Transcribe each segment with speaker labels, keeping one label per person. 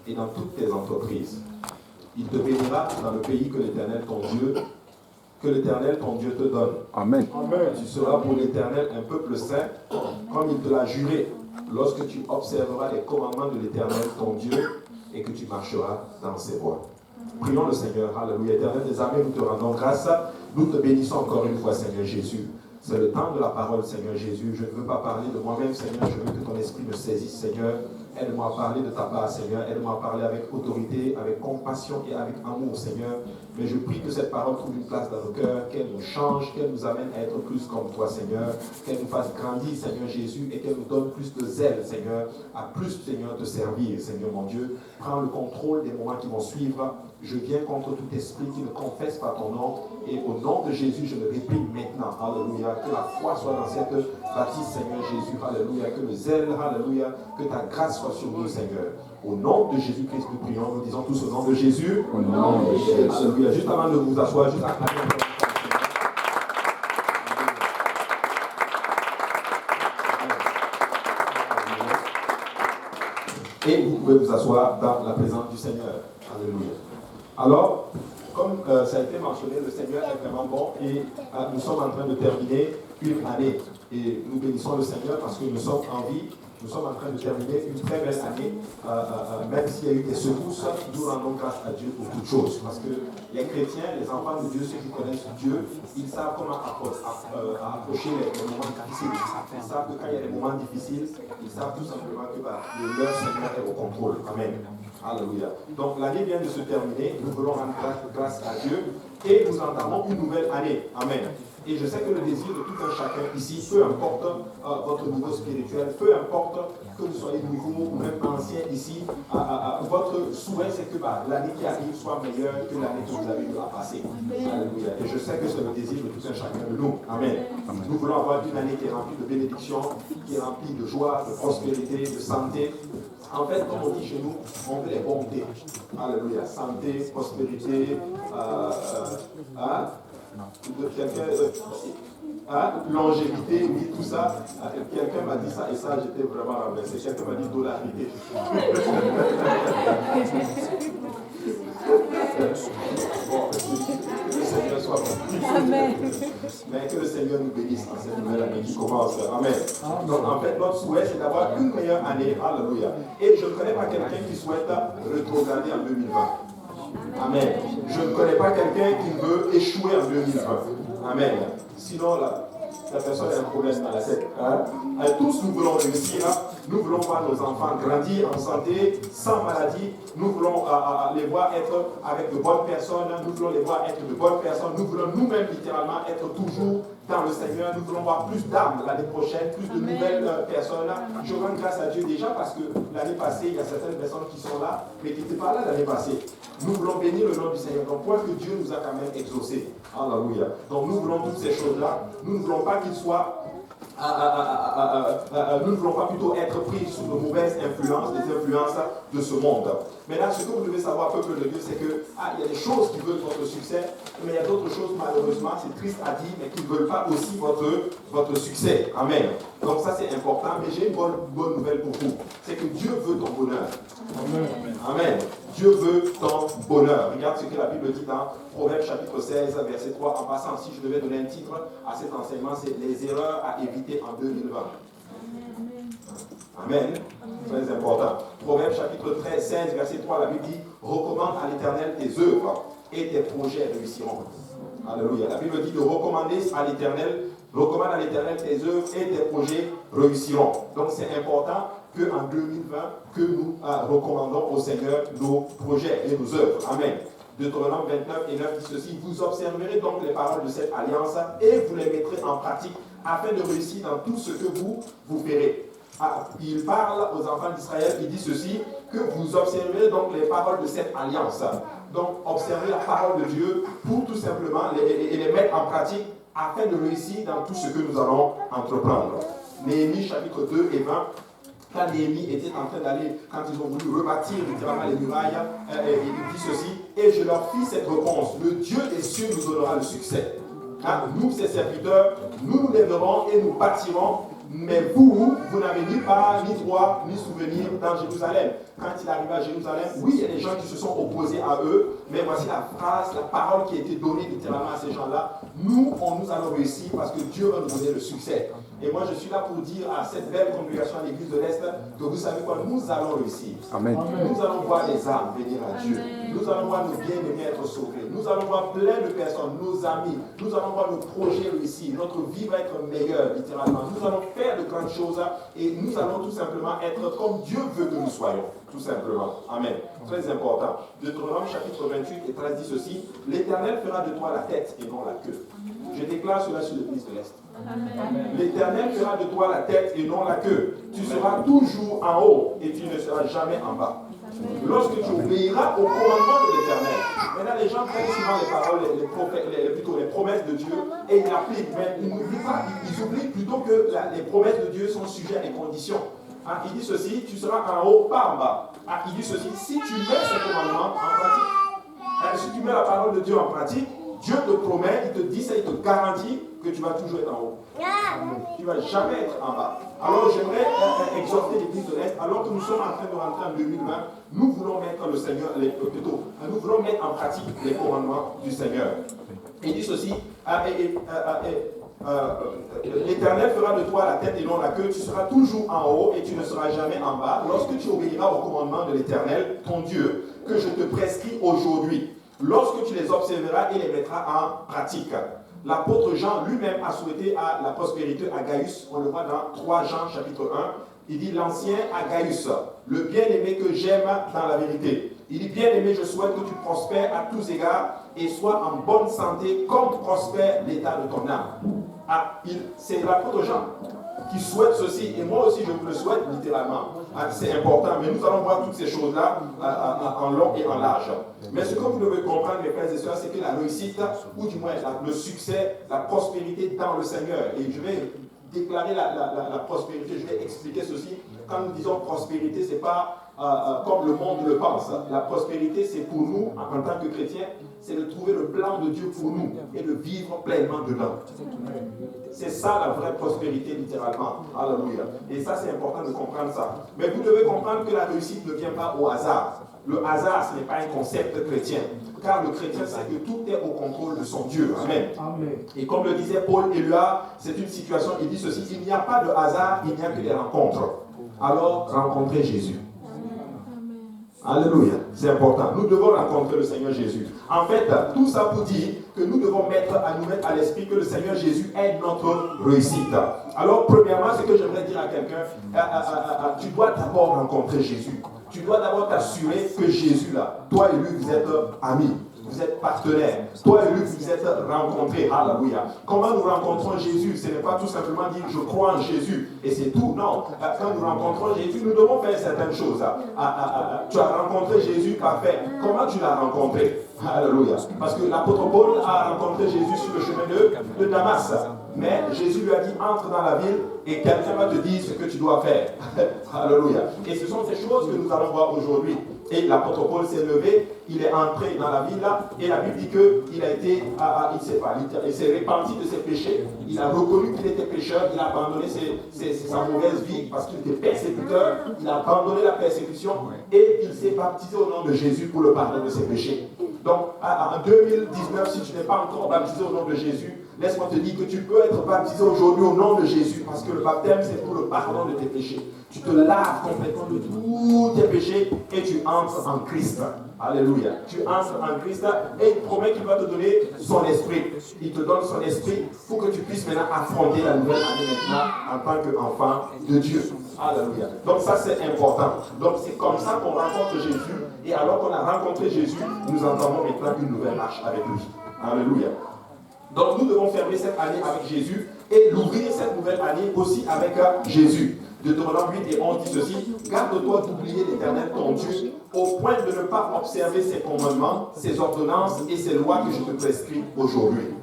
Speaker 1: et dans toutes tes entreprises. Il te bénira dans le pays que l'Éternel ton Dieu te donne.
Speaker 2: Amen.
Speaker 1: Tu seras pour l'Éternel un peuple saint, comme il te l'a juré, lorsque tu observeras les commandements de l'Éternel ton Dieu et que tu marcheras dans ses voies. Prions le Seigneur. Alléluia. Éternel des armées, nous te rendons grâce. Nous te bénissons encore une fois, Seigneur Jésus. C'est le temps de la parole, Seigneur Jésus. Je ne veux pas parler de moi-même, Seigneur. Je veux que ton esprit me saisisse, Seigneur. Aide-moi à parler de ta part, Seigneur. Aide-moi à parler avec autorité, avec compassion et avec amour, Seigneur. Mais je prie que cette parole trouve une place dans nos cœurs, qu'elle nous change, qu'elle nous amène à être plus comme toi, Seigneur. Qu'elle nous fasse grandir, Seigneur Jésus, et qu'elle nous donne plus de zèle, Seigneur, à plus, Seigneur, te servir, Seigneur mon Dieu. Prends le contrôle des moments qui vont suivre. Je viens contre tout esprit qui ne confesse pas ton nom. Et au nom de Jésus, je le réprime maintenant. Alléluia. Que la foi soit dans cette bâtisse, Seigneur Jésus. Alléluia. Que le zèle, alléluia. Que ta grâce soit sur nous, Seigneur. Au nom de Jésus-Christ, nous prions. Nous disons tous au nom de Jésus.
Speaker 2: Au nom de Jésus.
Speaker 1: Alléluia. Juste avant de vous asseoir, juste avant et vous pouvez vous asseoir dans la présence du Seigneur. Alléluia. Alors, comme ça a été mentionné, le Seigneur est vraiment bon et nous sommes en train de terminer une année. Et nous bénissons le Seigneur parce que nous sommes en vie. Nous sommes en train de terminer une très belle année. Même s'il y a eu des secousses, nous rendons grâce à Dieu pour toutes choses. Parce que les chrétiens, les enfants de Dieu, ceux qui connaissent Dieu, ils savent comment approcher les moments difficiles. Ils savent que quand il y a des moments difficiles, ils savent tout simplement que leur Seigneur est au contrôle. Amen. Alléluia. Donc l'année vient de se terminer. Nous voulons rendre grâce à Dieu et nous entamons une nouvelle année. Amen. Et je sais que le désir de tout un chacun ici, peu importe votre niveau spirituel, peu importe que vous soyez nouveau ou même ancien ici, votre souhait c'est que l'année qui arrive soit meilleure que l'année que vous avez eu à passer. Alléluia. Et je sais que c'est le désir de tout un chacun de nous. Amen. Nous voulons avoir une année qui est remplie de bénédictions, qui est remplie de joie, de prospérité, de santé. En fait, comme on dit chez nous, on veut les bontés. Alléluia. Santé, prospérité, longévité, oui, tout ça. Quelqu'un m'a dit ça et ça, j'étais vraiment renversé. Quelqu'un m'a dit dollarité. Bon, que le Seigneur soit bon. Amen. Mais que le Seigneur nous bénisse en cette nouvelle année qui commence. Amen. Donc en fait, notre souhait, c'est d'avoir une meilleure année. Alléluia. Et je ne connais pas quelqu'un qui souhaite rétrograder en 2020. Amen. Je ne connais pas quelqu'un qui veut échouer en 2020. Amen. Sinon, la personne a un problème dans la tête. Tous nous voulons réussir. Nous voulons voir nos enfants grandir en santé, sans maladie. Nous voulons les voir être avec de bonnes personnes. Nous voulons les voir être de bonnes personnes. Nous voulons nous-mêmes littéralement être toujours dans le Seigneur. Nous voulons voir plus d'âmes l'année prochaine, plus de nouvelles personnes. Je rends grâce à Dieu déjà parce que l'année passée, il y a certaines personnes qui sont là, mais qui n'étaient pas là l'année passée. Nous voulons bénir le nom du Seigneur. Donc, point que Dieu nous a quand même exaucés. Alléluia. Donc, nous voulons toutes ces choses-là. Nous ne voulons pas qu'ils soient nous ne voulons pas plutôt être pris sous de mauvaises influences, des influences de ce monde. Maintenant, ce que vous devez savoir, peuple de Dieu, c'est que il y a des choses qui veulent votre succès, mais il y a d'autres choses, malheureusement, c'est triste à dire, mais qui ne veulent pas aussi votre succès. Amen. Donc ça, c'est important, mais j'ai une bonne nouvelle pour vous. C'est que Dieu veut ton bonheur. Amen. Amen. Dieu veut ton bonheur. Regarde ce que la Bible dit dans Proverbes chapitre 16, verset 3. En passant, si je devais donner un titre à cet enseignement, c'est les erreurs à éviter en 2020. Amen. Très important. Proverbes chapitre 16, verset 3, la Bible dit recommande à l'Éternel tes œuvres et tes projets réussiront. Alléluia. La Bible dit de recommander à l'Éternel, recommande à l'Éternel tes œuvres et tes projets réussiront. Donc c'est important qu'en 2020, que nous recommandons au Seigneur nos projets et nos œuvres. Amen. Deutéronome 29 et 9 dit ceci, vous observerez donc les paroles de cette alliance et vous les mettrez en pratique afin de réussir dans tout ce que vous ferez. Il parle aux enfants d'Israël, il dit ceci, que vous observerez donc les paroles de cette alliance. Donc observez la parole de Dieu pour tout simplement les mettre en pratique afin de réussir dans tout ce que nous allons entreprendre. Néhémie chapitre 2 et 20. Quand Néhémie était en train d'aller, quand ils ont voulu rebâtir littéralement les murailles, il dit ceci, et je leur fis cette réponse, le Dieu des cieux nous donnera le succès. Nous, ses serviteurs, nous nous lèverons et nous bâtirons Mais vous n'avez ni part, ni droit, ni souvenir dans Jérusalem. Quand il arrive à Jérusalem, oui, il y a des gens qui se sont opposés à eux, mais voici la phrase, la parole qui a été donnée littéralement à ces gens-là. Nous allons réussir parce que Dieu va nous donner le succès. Et moi, je suis là pour dire à cette belle congrégation à l'église de l'Est que vous savez quoi, nous allons réussir.
Speaker 2: Amen.
Speaker 1: Nous allons voir les âmes venir à Dieu. Nous allons voir nos bien-aimés être sauvés. Nous allons voir plein de personnes, nos amis. Nous allons voir nos projets réussir. Notre vie va être meilleure, littéralement. Nous allons faire de grandes choses et nous allons tout simplement être comme Dieu veut que nous soyons. Tout simplement. Amen. Très important. Deutéronome chapitre 28 et 13 dit ceci. L'Éternel fera de toi la tête et non la queue. Je déclare cela sur l'église de l'Est. L'Éternel fera de toi la tête et non la queue. Tu seras toujours en haut et tu ne seras jamais en bas. Lorsque tu obéiras au commandement de l'Éternel. Maintenant, les gens prennent souvent les paroles, plutôt les promesses de Dieu et ils l'appliquent. Mais ils n'oublient pas, ils oublient plutôt que les promesses de Dieu sont sujettes à des conditions. Ah, il dit ceci, tu seras en haut, pas en bas. Ah, il dit ceci, si tu mets ce commandement en pratique, si tu mets la parole de Dieu en pratique, Dieu te promet, il te dit ça, il te garantit que tu vas toujours être en haut. Tu ne vas jamais être en bas. Alors j'aimerais exhorter l'église de l'Est, alors que nous sommes en train de rentrer en 2020, nous voulons mettre le Seigneur, nous voulons mettre en pratique les commandements du Seigneur. Il dit ceci, l'Éternel fera de toi la tête et non la queue, tu seras toujours en haut et tu ne seras jamais en bas, lorsque tu obéiras au commandement de l'Éternel, ton Dieu, que je te prescris aujourd'hui, lorsque tu les observeras et les mettras en pratique. L'apôtre Jean lui-même a souhaité la prospérité à Gaius, on le voit dans 3 Jean chapitre 1, il dit l'ancien à Gaius, le bien-aimé que j'aime dans la vérité. Il dit bien-aimé, je souhaite que tu prospères à tous égards et sois en bonne santé comme prospère l'état de ton âme. Ah, c'est l'apôtre Jean qui souhaite ceci, et moi aussi je vous le souhaite littéralement. Ah, c'est important, mais nous allons voir toutes ces choses-là en long et en large. Mais ce que vous devez comprendre, mes frères et sœurs, c'est que la réussite, ou du moins le succès, la prospérité dans le Seigneur, et je vais déclarer la prospérité, je vais expliquer ceci. Quand nous disons prospérité, ce n'est pas comme le monde le pense. La prospérité, c'est pour nous, en tant que chrétiens, c'est de trouver le plan de Dieu pour nous et de vivre pleinement dedans. C'est ça la vraie prospérité, littéralement. Alléluia. Et ça, c'est important de comprendre ça. Mais vous devez comprendre que la réussite ne vient pas au hasard. Le hasard, ce n'est pas un concept chrétien. Car le chrétien sait que tout est au contrôle de son Dieu. Amen. Amen. Et comme le disait Paul Éluard, c'est une situation, il dit ceci, il n'y a pas de hasard, il n'y a que des rencontres. Alors, rencontrez Jésus. Alléluia, c'est important. Nous devons rencontrer le Seigneur Jésus. En fait, tout ça pour dire que nous devons nous mettre à l'esprit que le Seigneur Jésus est notre réussite. Alors, premièrement, ce que j'aimerais dire à quelqu'un, tu dois d'abord rencontrer Jésus. Tu dois d'abord t'assurer que Jésus, là, toi et lui, vous êtes amis. Vous êtes partenaires. Toi et lui, vous êtes rencontrés. Alléluia. Comment nous rencontrons Jésus? Ce n'est pas tout simplement dire je crois en Jésus et c'est tout. Non. Quand nous rencontrons Jésus, nous devons faire certaines choses. Tu as rencontré Jésus, parfait. Comment tu l'as rencontré? Alléluia. Parce que l'apôtre Paul a rencontré Jésus sur le chemin de Damas. Mais Jésus lui a dit entre dans la ville et quelqu'un va te dire ce que tu dois faire. Alléluia. Et ce sont ces choses que nous allons voir aujourd'hui. Et l'apôtre Paul s'est levé, il est entré dans la ville là, et la Bible dit qu'il a été, il s'est repenti de ses péchés, il a reconnu qu'il était pécheur, il a abandonné sa mauvaise vie parce qu'il était persécuteur, il a abandonné la persécution et il s'est baptisé au nom de Jésus pour le pardon de ses péchés. Donc en 2019, si tu n'es pas encore baptisé au nom de Jésus, laisse-moi te dire que tu peux être baptisé aujourd'hui au nom de Jésus parce que le baptême c'est pour le pardon de tes péchés. Tu te laves complètement de tous tes péchés et tu entres en Christ. Alléluia. Tu entres en Christ et il promet qu'il va te donner son esprit. Il te donne son esprit pour que tu puisses maintenant affronter la nouvelle année maintenant en tant qu'enfant de Dieu. Alléluia. Donc ça c'est important. Donc c'est comme ça qu'on rencontre Jésus. Et alors qu'on a rencontré Jésus, nous entamons maintenant une nouvelle marche avec lui. Alléluia. Donc nous devons fermer cette année avec Jésus et l'ouvrir cette nouvelle année aussi avec Jésus. Deutéronome 8 et 11 dit ceci, garde-toi d'oublier l'Éternel ton Dieu au point de ne pas observer ses commandements, ses ordonnances et ses lois que je te prescris aujourd'hui.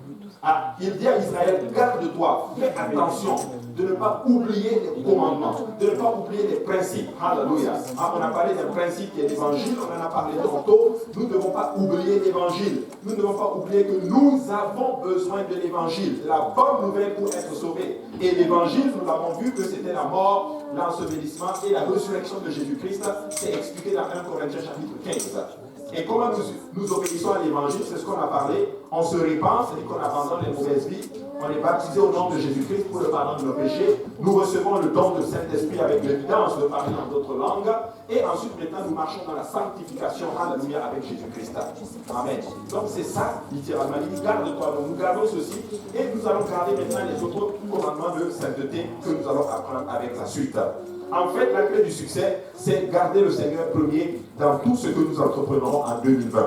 Speaker 1: Il dit à Israël, garde-toi, fais attention de ne pas oublier les commandements, de ne pas oublier les principes. Alléluia. On a parlé d'un principe qui est l'évangile, on en a parlé tantôt. Nous ne devons pas oublier l'évangile. Nous ne devons pas oublier que nous avons besoin de l'évangile, la bonne nouvelle pour être sauvés. Et l'évangile, nous l'avons vu que c'était la mort, l'ensevelissement et la résurrection de Jésus-Christ. C'est expliqué dans 1 Corinthiens chapitre 15. Et comment nous obéissons à l'évangile, c'est ce qu'on a parlé. On se répand, c'est-à-dire qu'on abandonne les mauvaises vies. On est baptisé au nom de Jésus-Christ pour le pardon de nos péchés. Nous recevons le don du Saint-Esprit avec l'évidence de parler dans d'autres langues. Et ensuite, maintenant, nous marchons dans la sanctification, alléluia, avec Jésus-Christ. Amen. Donc, c'est ça, littéralement. Il dit, garde-toi. Donc, nous gardons ceci. Et nous allons garder maintenant les autres commandements de sainteté que nous allons apprendre avec la suite. En fait, la clé du succès, c'est garder le Seigneur premier dans tout ce que nous entreprenons en 2020.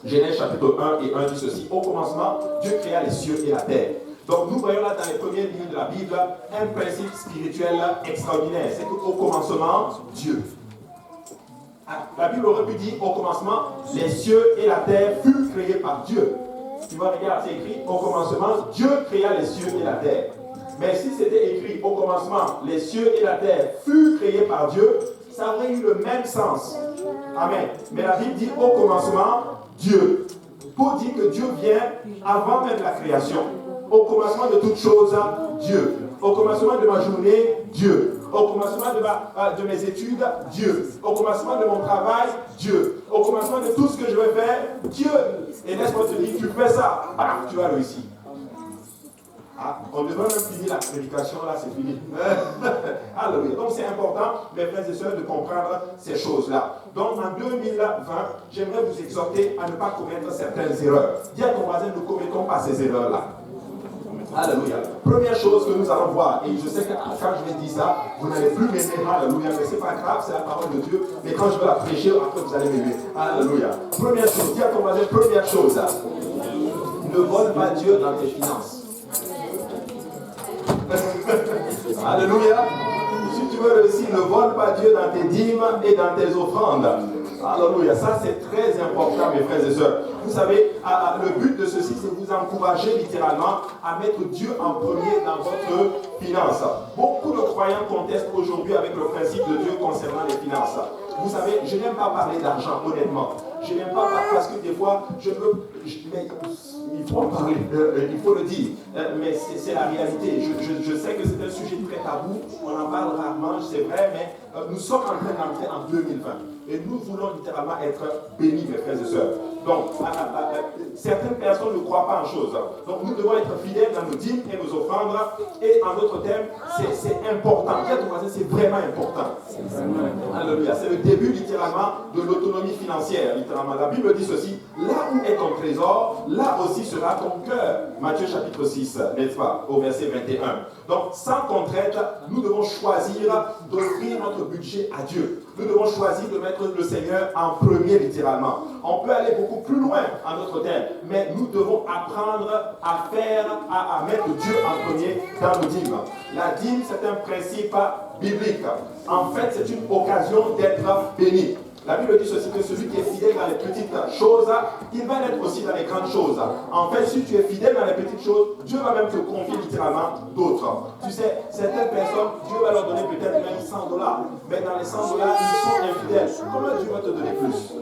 Speaker 1: Genèse chapitre 1 et 1 dit ceci. Au commencement, Dieu créa les cieux et la terre. Donc nous voyons là dans les premières lignes de la Bible un principe spirituel extraordinaire. C'est qu'au commencement, Dieu. La Bible aurait pu dire au commencement, les cieux et la terre furent créés par Dieu. Tu vois, regarde, c'est écrit au commencement, Dieu créa les cieux et la terre. Mais si c'était écrit au commencement, les cieux et la terre furent créés par Dieu, ça aurait eu le même sens. Amen. Mais la Bible dit au commencement, Dieu. Pour dire que Dieu vient avant même la création. Au commencement de toutes choses, Dieu. Au commencement de ma journée, Dieu. Au commencement de mes études, Dieu. Au commencement de mon travail, Dieu. Au commencement de tout ce que je vais faire, Dieu. Et laisse-moi te dire, tu fais ça, tu vas réussir. On devrait même finir la prédication, là c'est fini. Alléluia. Donc c'est important, mes frères et sœurs, de comprendre ces choses-là. Donc en 2020, j'aimerais vous exhorter à ne pas commettre certaines erreurs. Dis à ton voisin, ne commettons pas ces erreurs-là. Alléluia. Première chose que nous allons voir, et je sais que quand je vais dire ça, vous n'allez plus m'aimer, alléluia, mais ce n'est pas grave, c'est la parole de Dieu, mais quand je vais la prêcher, après vous allez m'aimer. Alléluia. Première chose, dis à ton voisin, première chose, ne vole pas Dieu dans tes finances. Alléluia. Si tu veux réussir, ne vole pas Dieu dans tes dîmes et dans tes offrandes. Alléluia. Ça, c'est très important, mes frères et sœurs. Vous savez, le but de ceci, c'est de vous encourager littéralement à mettre Dieu en premier dans votre finance. Beaucoup de croyants contestent aujourd'hui avec le principe de Dieu concernant les finances. Vous savez, je n'aime pas parler d'argent, honnêtement. Je n'aime pas parce que des fois, mais il faut en parler, il faut le dire. Mais c'est la réalité. Je sais que c'est un sujet très tabou, on en parle rarement, c'est vrai, mais nous sommes en train d'entrer en 2020. Et nous voulons littéralement être bénis, mes frères et sœurs. Donc, certaines personnes ne croient pas en choses. Donc, nous devons être fidèles dans nos dîmes et nos offrandes. Et en d'autres termes, c'est important. C'est vraiment important. Alléluia. C'est le début, littéralement, de l'autonomie financière. Littéralement. La Bible dit ceci. Là où est ton trésor, là aussi sera ton cœur. Matthieu chapitre 6, n'est-ce pas, au verset 21. Donc, sans contrainte, nous devons choisir d'offrir notre budget à Dieu. Nous devons choisir de mettre le Seigneur en premier, littéralement. On peut aller beaucoup plus loin en notre terme, mais nous devons apprendre à mettre Dieu en premier dans nos dîmes. La dîme, c'est un principe biblique. En fait, c'est une occasion d'être béni. La Bible dit ceci, que celui qui est fidèle dans les petites choses, il va l'être aussi dans les grandes choses. En fait, si tu es fidèle dans les petites choses, Dieu va même te confier littéralement d'autres. Tu sais, certaines personnes, Dieu va leur donner peut-être même $100, mais dans les $100, ils sont infidèles. Comment Dieu va te donner plus?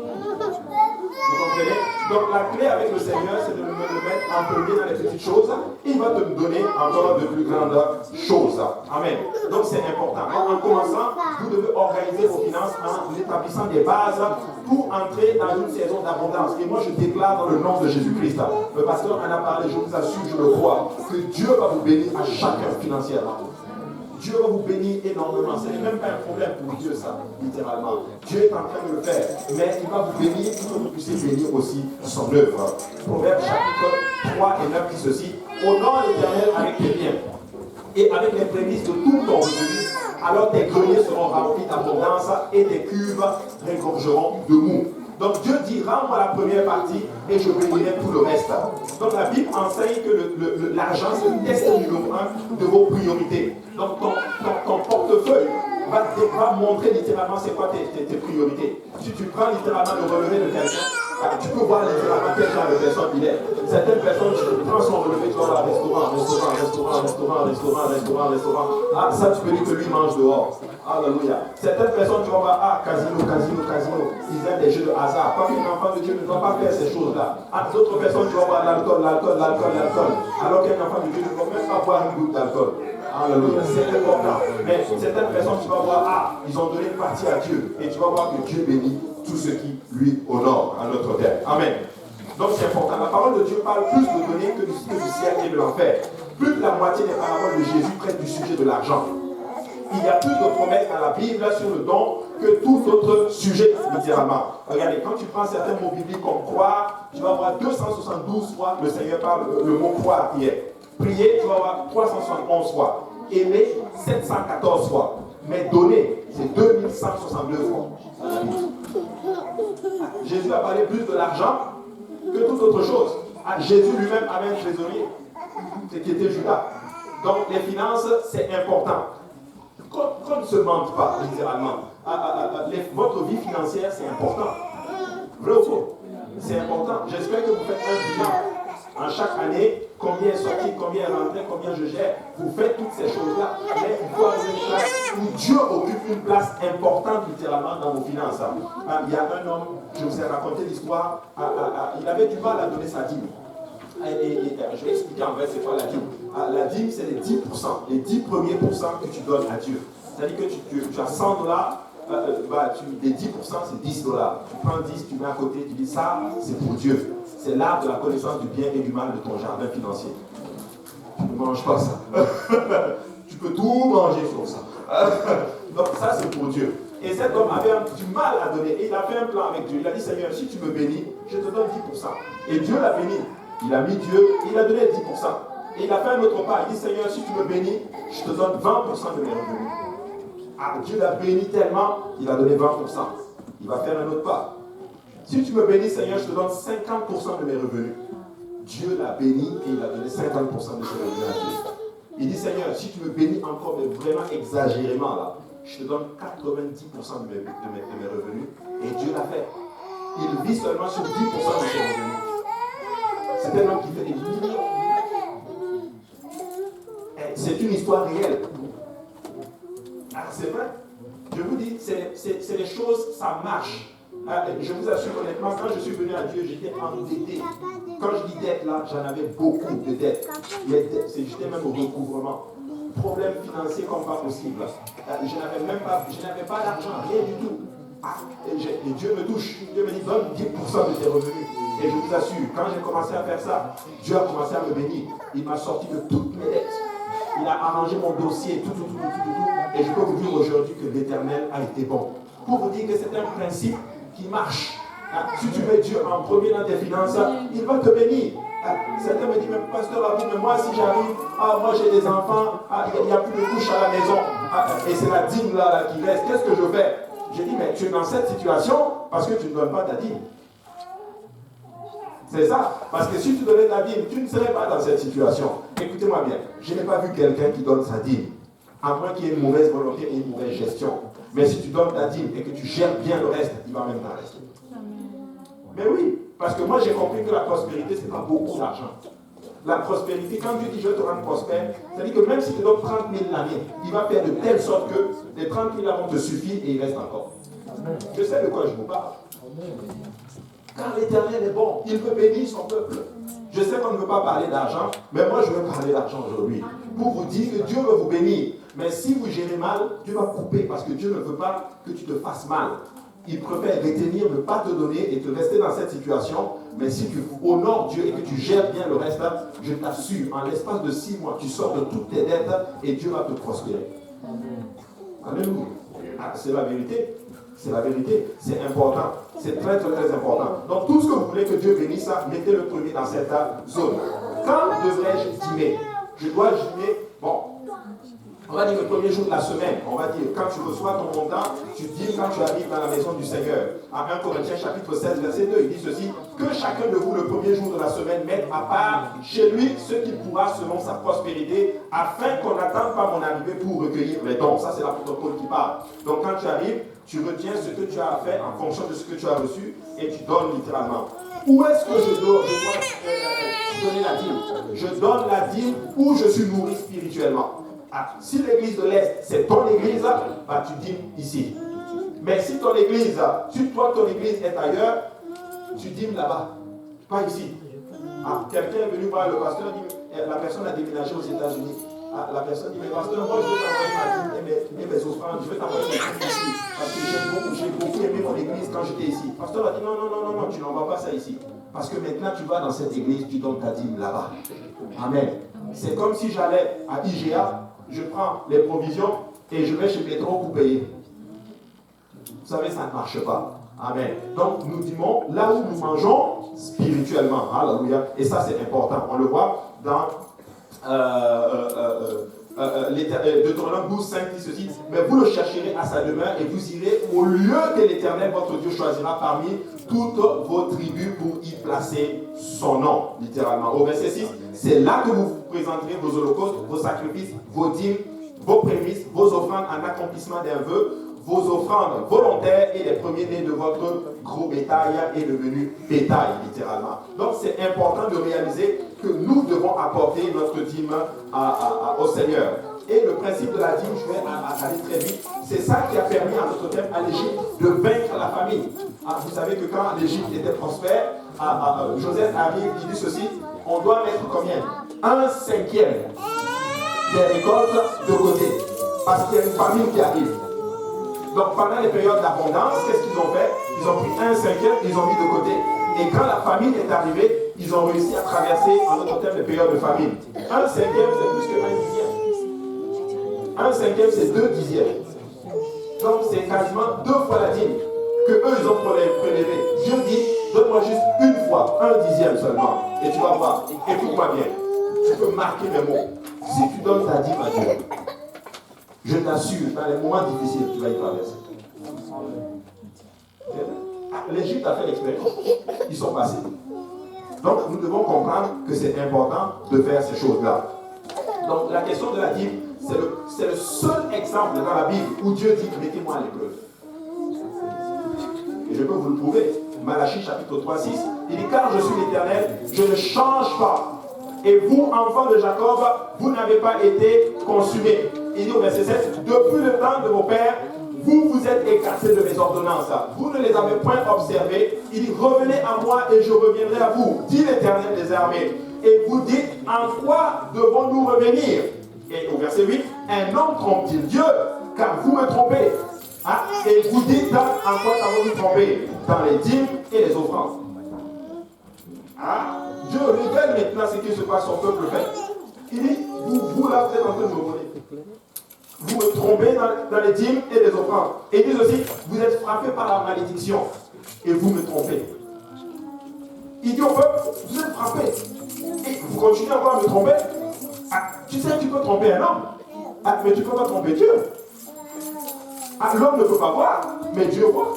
Speaker 1: Vous comprenez? Donc la clé avec le Seigneur, c'est de le mettre en premier dans les petites choses. Il va te donner encore de plus grandes choses. Amen. Donc c'est important. En commençant, vous devez organiser vos finances en établissant des bases pour entrer dans une saison d'abondance. Et moi je déclare dans le nom de Jésus-Christ, le pasteur en a parlé, je vous assure, je le crois, que Dieu va vous bénir à chacun financièrement. Dieu va vous bénir énormément. Ce n'est même pas un problème pour Dieu, ça, littéralement. Dieu est en train de le faire. Mais il va vous bénir pour que vous puissiez bénir aussi son œuvre. Proverbe chapitre 3 et 9 dit ceci. Honore l'Éternel avec tes biens et avec les prémices de tout ton revenu. Alors tes greniers seront remplis d'abondance et tes cuves regorgeront de mou. Donc Dieu dit, rends-moi la première partie et je bénirai tout le reste. Donc la Bible enseigne que l'argent, c'est le test numéro 1 de vos priorités. Donc ton portefeuille va montrer littéralement c'est quoi tes priorités. Si tu prends littéralement le relevé de quelqu'un, tu peux voir littéralement quel genre de personne il est. Certaines personnes, tu prends son relevé, tu vas voir restaurant. Ah, ça tu peux dire que lui mange dehors. Alléluia. Certaines personnes, tu vas voir, casino. Ils aiment des jeux de hasard. Parce qu'un enfant de Dieu ne doit pas faire ces choses-là. D'autres personnes, tu vas voir l'alcool. Alors qu'un enfant de Dieu ne doit même pas boire une goutte d'alcool. Alléluia, c'est important. Mais certaines personnes, tu vas voir, ils ont donné une partie à Dieu. Et tu vas voir que Dieu bénit tout ce qui lui honore à notre terre. Amen. Donc c'est important. La parole de Dieu parle plus de donner que du ciel et de l'enfer. Plus de la moitié des paraboles de Jésus traitent du sujet de l'argent. Il y a plus de promesses dans la Bible sur le don que tout autre sujet, littéralement. Regardez, quand tu prends certains mots bibliques comme croire, tu vas voir 272 fois le Seigneur parle le mot croire hier. Prier, tu vas voir 371 fois. Aimer, 714 fois. Mais donner, c'est 2162 fois. Jésus a parlé plus de l'argent que toute autre chose. Jésus lui-même avait un trésorier, ce qui était Judas. Donc les finances, c'est important. Qu'on ne se mente pas, littéralement. Votre vie financière, c'est important. Vrai ou faux? C'est important. J'espère que vous faites un bilan. En chaque année, combien est sorti, combien est rentré, combien je gère. Vous faites toutes ces choses-là. Mais il faut avoir une place où Dieu occupe une place importante, littéralement, dans vos finances. Il y a un homme, je vous ai raconté l'histoire, il avait du mal à donner sa dîme. Et je vais expliquer en vrai c'est quoi la dîme. La dîme, c'est les 10%, les 10 premiers pourcents que tu donnes à Dieu. C'est-à-dire que tu as 100 dollars, les 10% c'est 10 dollars. Tu prends 10, tu mets à côté, tu dis ça, c'est pour Dieu. C'est l'art de la connaissance du bien et du mal de ton jardin financier. Tu ne manges pas ça. Tu peux tout manger sur ça. Donc ça c'est pour Dieu. Et cet homme avait du mal à donner. Et il a fait un plan avec Dieu. Il a dit, Seigneur, si tu me bénis, je te donne 10%. Et Dieu l'a béni. Il a mis Dieu, il a donné 10%. Et il a fait un autre pas. Il dit, Seigneur, si tu me bénis, je te donne 20% de mes revenus. Dieu l'a béni tellement, il a donné 20%. Il va faire un autre pas. Si tu me bénis, Seigneur, je te donne 50% de mes revenus. Dieu l'a béni et il a donné 50% de ses revenus à Dieu. Il dit, Seigneur, si tu me bénis encore, mais vraiment exagérément là, je te donne 90% de mes revenus. Et Dieu l'a fait. Il vit seulement sur 10% de ses revenus. C'est un homme qui fait des millions. C'est une histoire réelle. C'est vrai. Je vous dis, c'est les choses, ça marche. Je vous assure honnêtement, quand je suis venu à Dieu, j'étais endetté. Quand je dis dette, là, j'en avais beaucoup de dettes. J'étais même au recouvrement. Problème financier comme pas possible. Je n'avais pas d'argent, rien du tout. Et Dieu me touche. Dieu me dit, donne 10% de tes revenus. Et je vous assure, quand j'ai commencé à faire ça, Dieu a commencé à me bénir. Il m'a sorti de toutes mes dettes. Il a arrangé mon dossier, tout. Et je peux vous dire aujourd'hui que l'Éternel a été bon. Pour vous dire que c'est un principe qui marche. Si tu mets Dieu en premier dans tes finances, il va te bénir. Certains me disent, mais pasteur, mais moi si j'arrive, moi j'ai des enfants, il n'y a plus de couche à la maison, et c'est la dîme là qui reste, qu'est-ce que je fais? J'ai dit, mais tu es dans cette situation parce que tu ne donnes pas ta dîme. C'est ça. Parce que si tu donnais ta dîme, tu ne serais pas dans cette situation. Écoutez-moi bien, je n'ai pas vu quelqu'un qui donne sa dîme, à moins qu'il y ait une mauvaise volonté et une mauvaise gestion. Mais si tu donnes ta dîme et que tu gères bien le reste, il va même pas rester. Mais oui, parce que moi j'ai compris que la prospérité, ce n'est pas beaucoup d'argent. La prospérité, quand Dieu dit je vais te rendre prospère, c'est-à-dire que même si tu donnes 30 000 l'année, il va faire de telle sorte que les 30 000 là vont te suffire et il reste encore. Je sais de quoi je vous parle. Car l'Éternel est bon, il veut bénir son peuple. Je sais qu'on ne veut pas parler d'argent, mais moi je veux parler d'argent aujourd'hui. Pour vous dire que Dieu veut vous bénir. Mais si vous gérez mal, Dieu va couper parce que Dieu ne veut pas que tu te fasses mal. Il préfère retenir, ne pas te donner et te rester dans cette situation. Mais si tu honores Dieu et que tu gères bien le reste, je t'assure, en l'espace de 6 mois, tu sors de toutes tes dettes et Dieu va te prospérer. Alléluia. C'est la vérité. C'est la vérité. C'est important. C'est très, très, très important. Donc, tout ce que vous voulez que Dieu bénisse, mettez le premier dans cette zone. Quand devrais-je dîmer? Je dois dîmer. Bon. On va dire le premier jour de la semaine, on va dire quand tu reçois ton montant, tu dis quand tu arrives dans la maison du Seigneur. À 1 Corinthiens chapitre 16, verset 2, il dit ceci, que chacun de vous le premier jour de la semaine mette à part chez lui ce qu'il pourra selon sa prospérité, afin qu'on n'attende pas mon arrivée pour recueillir les dons. Ça c'est l'apôtre Paul qui parle. Donc quand tu arrives, tu retiens ce que tu as fait en fonction de ce que tu as reçu et tu donnes littéralement. Où est-ce que je dois donner la dîme? Je donne la dîme où je suis nourri spirituellement. Ah, si l'église de l'Est, c'est ton église, bah, tu dîmes ici. Mais si ton église, si toi ton église est ailleurs, tu dîmes là-bas, pas ici. Ah, quelqu'un est venu voir le pasteur, dit, la personne a déménagé aux États-Unis. Ah, la personne dit, mais pasteur, moi je veux t'envoyer ma dîme et mes offrandes, je veux t'envoyer mes dîmes ici. Parce que j'ai beaucoup aimé mon église quand j'étais ici. Le pasteur a dit, non, tu n'envoies pas ça ici. Parce que maintenant tu vas dans cette église, tu donnes ta dîme là-bas. Amen. C'est comme si j'allais à IGA, je prends les provisions et je vais chez Métro pour payer. Vous savez, ça ne marche pas. Amen. Donc, nous disons là où nous mangeons spirituellement. Alléluia. Et ça, c'est important. On le voit dans Deutéronome 12, 5 dit ceci. Mais vous le chercherez à sa demeure et vous irez au lieu que l'Éternel, votre Dieu, choisira parmi toutes vos tribus pour y placer son nom. Littéralement. Au verset 6, c'est là que vous présenterez vos holocaustes, vos sacrifices, vos dîmes, vos prémices, vos offrandes en accomplissement d'un vœu, vos offrandes volontaires et les premiers-nés de votre gros bétail et le menu bétail, littéralement. Donc c'est important de réaliser que nous devons apporter notre dîme au Seigneur. Et le principe de la dîme, je vais aller très vite, c'est ça qui a permis en notre thème à l'Égypte de vaincre la famine. Vous savez que quand l'Égypte était prospère, Joseph arrive, il dit ceci, on doit mettre combien? 1/5 des récoltes de côté. Parce qu'il y a une famine qui arrive. Donc pendant les périodes d'abondance, qu'est-ce qu'ils ont fait? Ils ont pris 1/5, ils ont mis de côté. Et quand la famine est arrivée, ils ont réussi à traverser en notre terme les périodes de famine. 1/5, c'est plus que 1/10. 1/5, c'est 2/10. Donc c'est quasiment 2 fois la dîme que eux ils ont prélevé. Dieu dit, donne-moi juste une fois, 1/10 seulement. Et tu vas voir, écoute-moi bien. Tu peux marquer mes mots. Si tu donnes ta dîme à Dieu, je t'assure, dans les moments difficiles, tu vas y traverser. L'Égypte a fait l'expérience. Ils sont passés. Donc, nous devons comprendre que c'est important de faire ces choses-là. Donc, la question de la dîme, c'est le seul exemple dans la Bible où Dieu dit, mettez-moi à l'épreuve. Et je peux vous le prouver. Malachie chapitre 3, 6, il dit, car je suis l'Éternel, je ne change pas. Et vous, enfants de Jacob, vous n'avez pas été consumés. Il dit au verset 7, depuis le temps de vos pères, vous vous êtes écartés de mes ordonnances. Vous ne les avez point observées. Il dit, revenez à moi et je reviendrai à vous, dit l'Éternel des armées. Et vous dites, en quoi devons-nous revenir? Et au verset 8, un homme trompe-t-il Dieu? Car vous me trompez. Et vous dites, en quoi avons-nous trompé? Dans les dîmes et les offrandes. Dieu révèle maintenant ce qui se passe, son peuple fait. Il dit, vous là, vous êtes en train de me voler. Vous me trompez dans les dîmes et les offrandes. Et il dit aussi, vous êtes frappés par la malédiction. Et vous me trompez. Il dit au peuple, vous êtes frappés. Et vous continuez encore à me tromper. Tu sais, tu peux tromper un homme. Mais tu ne peux pas tromper Dieu. L'homme ne peut pas voir, mais Dieu voit.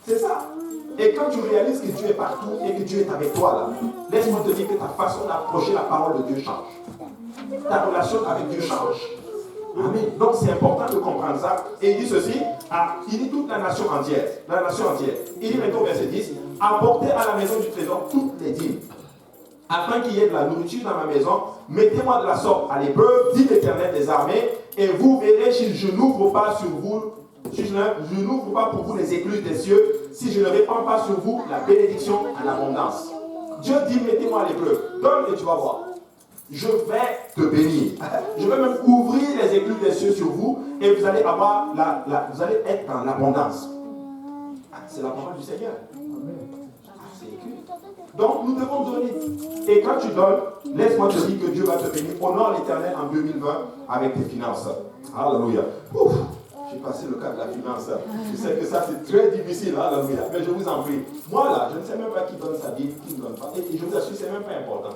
Speaker 1: C'est ça. Et quand tu réalises que Dieu est partout et que Dieu est avec toi là, laisse-moi te dire que ta façon d'approcher la parole de Dieu change. Ta relation avec Dieu change. Amen. Donc c'est important de comprendre ça. Et il dit ceci, il dit toute la nation entière. La nation entière. Il dit maintenant au verset 10, apportez à la maison du trésor toutes les dîmes, afin qu'il y ait de la nourriture dans ma maison. Mettez-moi de la sorte à l'épreuve, dit l'Éternel des armées, et vous verrez si je n'ouvre pas sur vous, si je n'ouvre pas pour vous les écluses des cieux, si je ne répands pas sur vous la bénédiction en abondance. Dieu dit, mettez-moi à l'épreuve. Donne et tu vas voir. Je vais te bénir. Je vais même ouvrir les écluses des cieux sur vous et vous allez avoir vous allez être dans l'abondance. C'est la parole du Seigneur. C'est écrit. Donc nous devons donner. Et quand tu donnes, laisse-moi te dire que Dieu va te bénir. Honore l'Éternel en 2020 avec tes finances. Alléluia. J'ai passé le cas de la finance. Je sais que ça c'est très difficile. Alléluia. Mais je vous en prie. Moi là, je ne sais même pas qui donne sa vie, qui ne donne pas. Et je vous assure, c'est même pas important.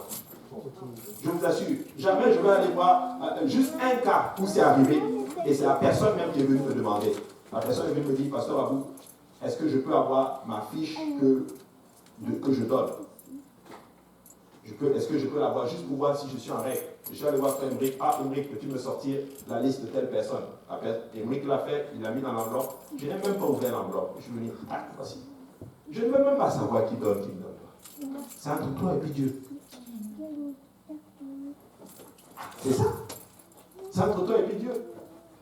Speaker 1: Je vous assure, jamais je vais aller voir juste un cas où c'est arrivé et c'est la personne même qui est venue me demander. La personne est venue me dire, Pasteur Abou, est-ce que je peux avoir ma fiche que je donne? Est-ce que je peux l'avoir juste pour voir si je suis en règle? Je suis allé voir Emric. Ah, Emric, peux-tu me sortir la liste de telle personne? Emric l'a fait, il l'a mis dans l'enveloppe. Je n'ai même pas ouvert l'enveloppe. Je suis venu, ah, voici. Je ne veux même pas savoir qui donne, qui ne donne pas. C'est entre toi et puis Dieu. C'est ça. C'est entre toi et puis Dieu.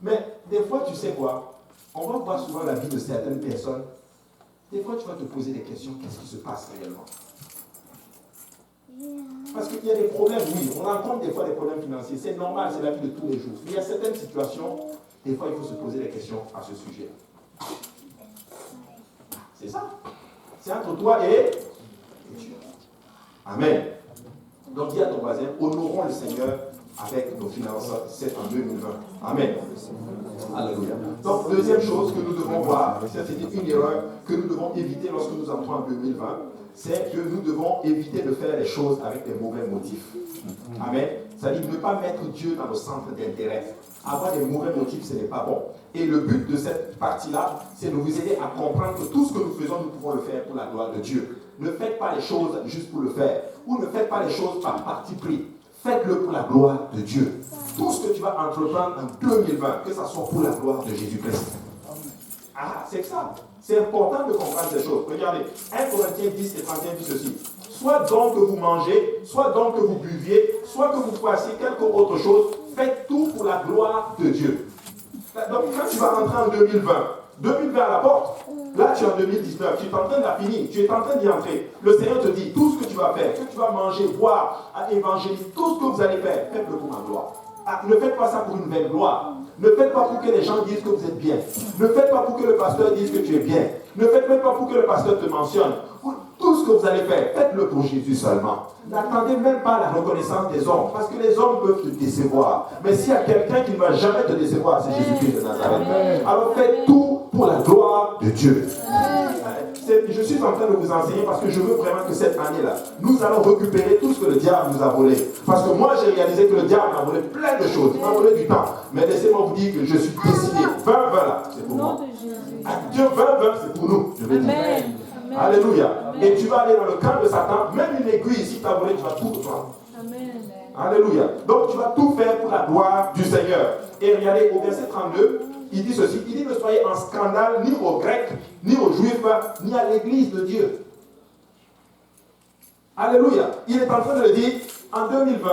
Speaker 1: Mais des fois, tu sais quoi? On va voir souvent la vie de certaines personnes. Des fois, tu vas te poser des questions. Qu'est-ce qui se passe réellement? Parce qu'il y a des problèmes, oui. On rencontre des fois des problèmes financiers. C'est normal, c'est la vie de tous les jours. Mais il y a certaines situations, des fois, il faut se poser des questions à ce sujet. C'est ça. C'est entre toi et Dieu. Amen. Donc, dis à ton voisin, honorons le Seigneur avec nos finances, c'est en 2020. Amen. Alléluia. Donc, deuxième chose que nous devons voir, c'est une erreur que nous devons éviter lorsque nous entrons en 2020, c'est que nous devons éviter de faire les choses avec des mauvais motifs. Amen. C'est-à-dire ne pas mettre Dieu dans le centre d'intérêt. Avoir des mauvais motifs, ce n'est pas bon. Et le but de cette partie-là, c'est de vous aider à comprendre que tout ce que nous faisons, nous pouvons le faire pour la gloire de Dieu. Ne faites pas les choses juste pour le faire. Ou ne faites pas les choses par parti pris. Faites-le pour la gloire de Dieu. Tout ce que tu vas entreprendre en 2020, que ça soit pour la gloire de Jésus-Christ. Ah, c'est ça. C'est important de comprendre ces choses. Regardez, 1 Corinthiens 10 et 31 dit ceci. Soit donc que vous mangez, soit donc que vous buviez, soit que vous fassiez quelque autre chose, faites tout pour la gloire de Dieu. Donc quand tu vas rentrer en 2020 à la porte, là tu es en 2019, tu es en train de la finir, tu es en train d'y entrer. Le Seigneur te dit, tout ce que tu vas faire, que tu vas manger, boire, évangéliser, tout ce que vous allez faire, faites-le pour ma gloire. Ah, ne faites pas ça pour une nouvelle gloire. Ne faites pas pour que les gens disent que vous êtes bien. Ne faites pas pour que le pasteur dise que tu es bien. Ne faites même pas pour que le pasteur te mentionne. Tout ce que vous allez faire, faites-le pour Jésus seulement. N'attendez même pas la reconnaissance des hommes, parce que les hommes peuvent te décevoir. Mais s'il y a quelqu'un qui ne va jamais te décevoir, c'est Jésus-Christ de Nazareth. Alors faites tout pour la gloire de Dieu. Je suis en train de vous enseigner parce que je veux vraiment que cette année-là, nous allons récupérer tout ce que le diable nous a volé. Parce que moi, j'ai réalisé que le diable m'a volé plein de choses. Il m'a volé du temps. Mais laissez-moi vous dire que je suis décidé. 20-20 là, c'est pour moi. Dieu 20-20, c'est pour nous. Je vais dire. Alléluia. Et tu vas aller dans le camp de Satan. Même une aiguille, si tu as volé, tu vas tout prendre. Alléluia. Donc tu vas tout faire pour la gloire du Seigneur. Et regardez, au verset 32, il dit ceci, il dit ne soyez en scandale ni aux Grecs, ni aux Juifs, ni à l'église de Dieu. Alléluia. Il est en train de le dire en 2020.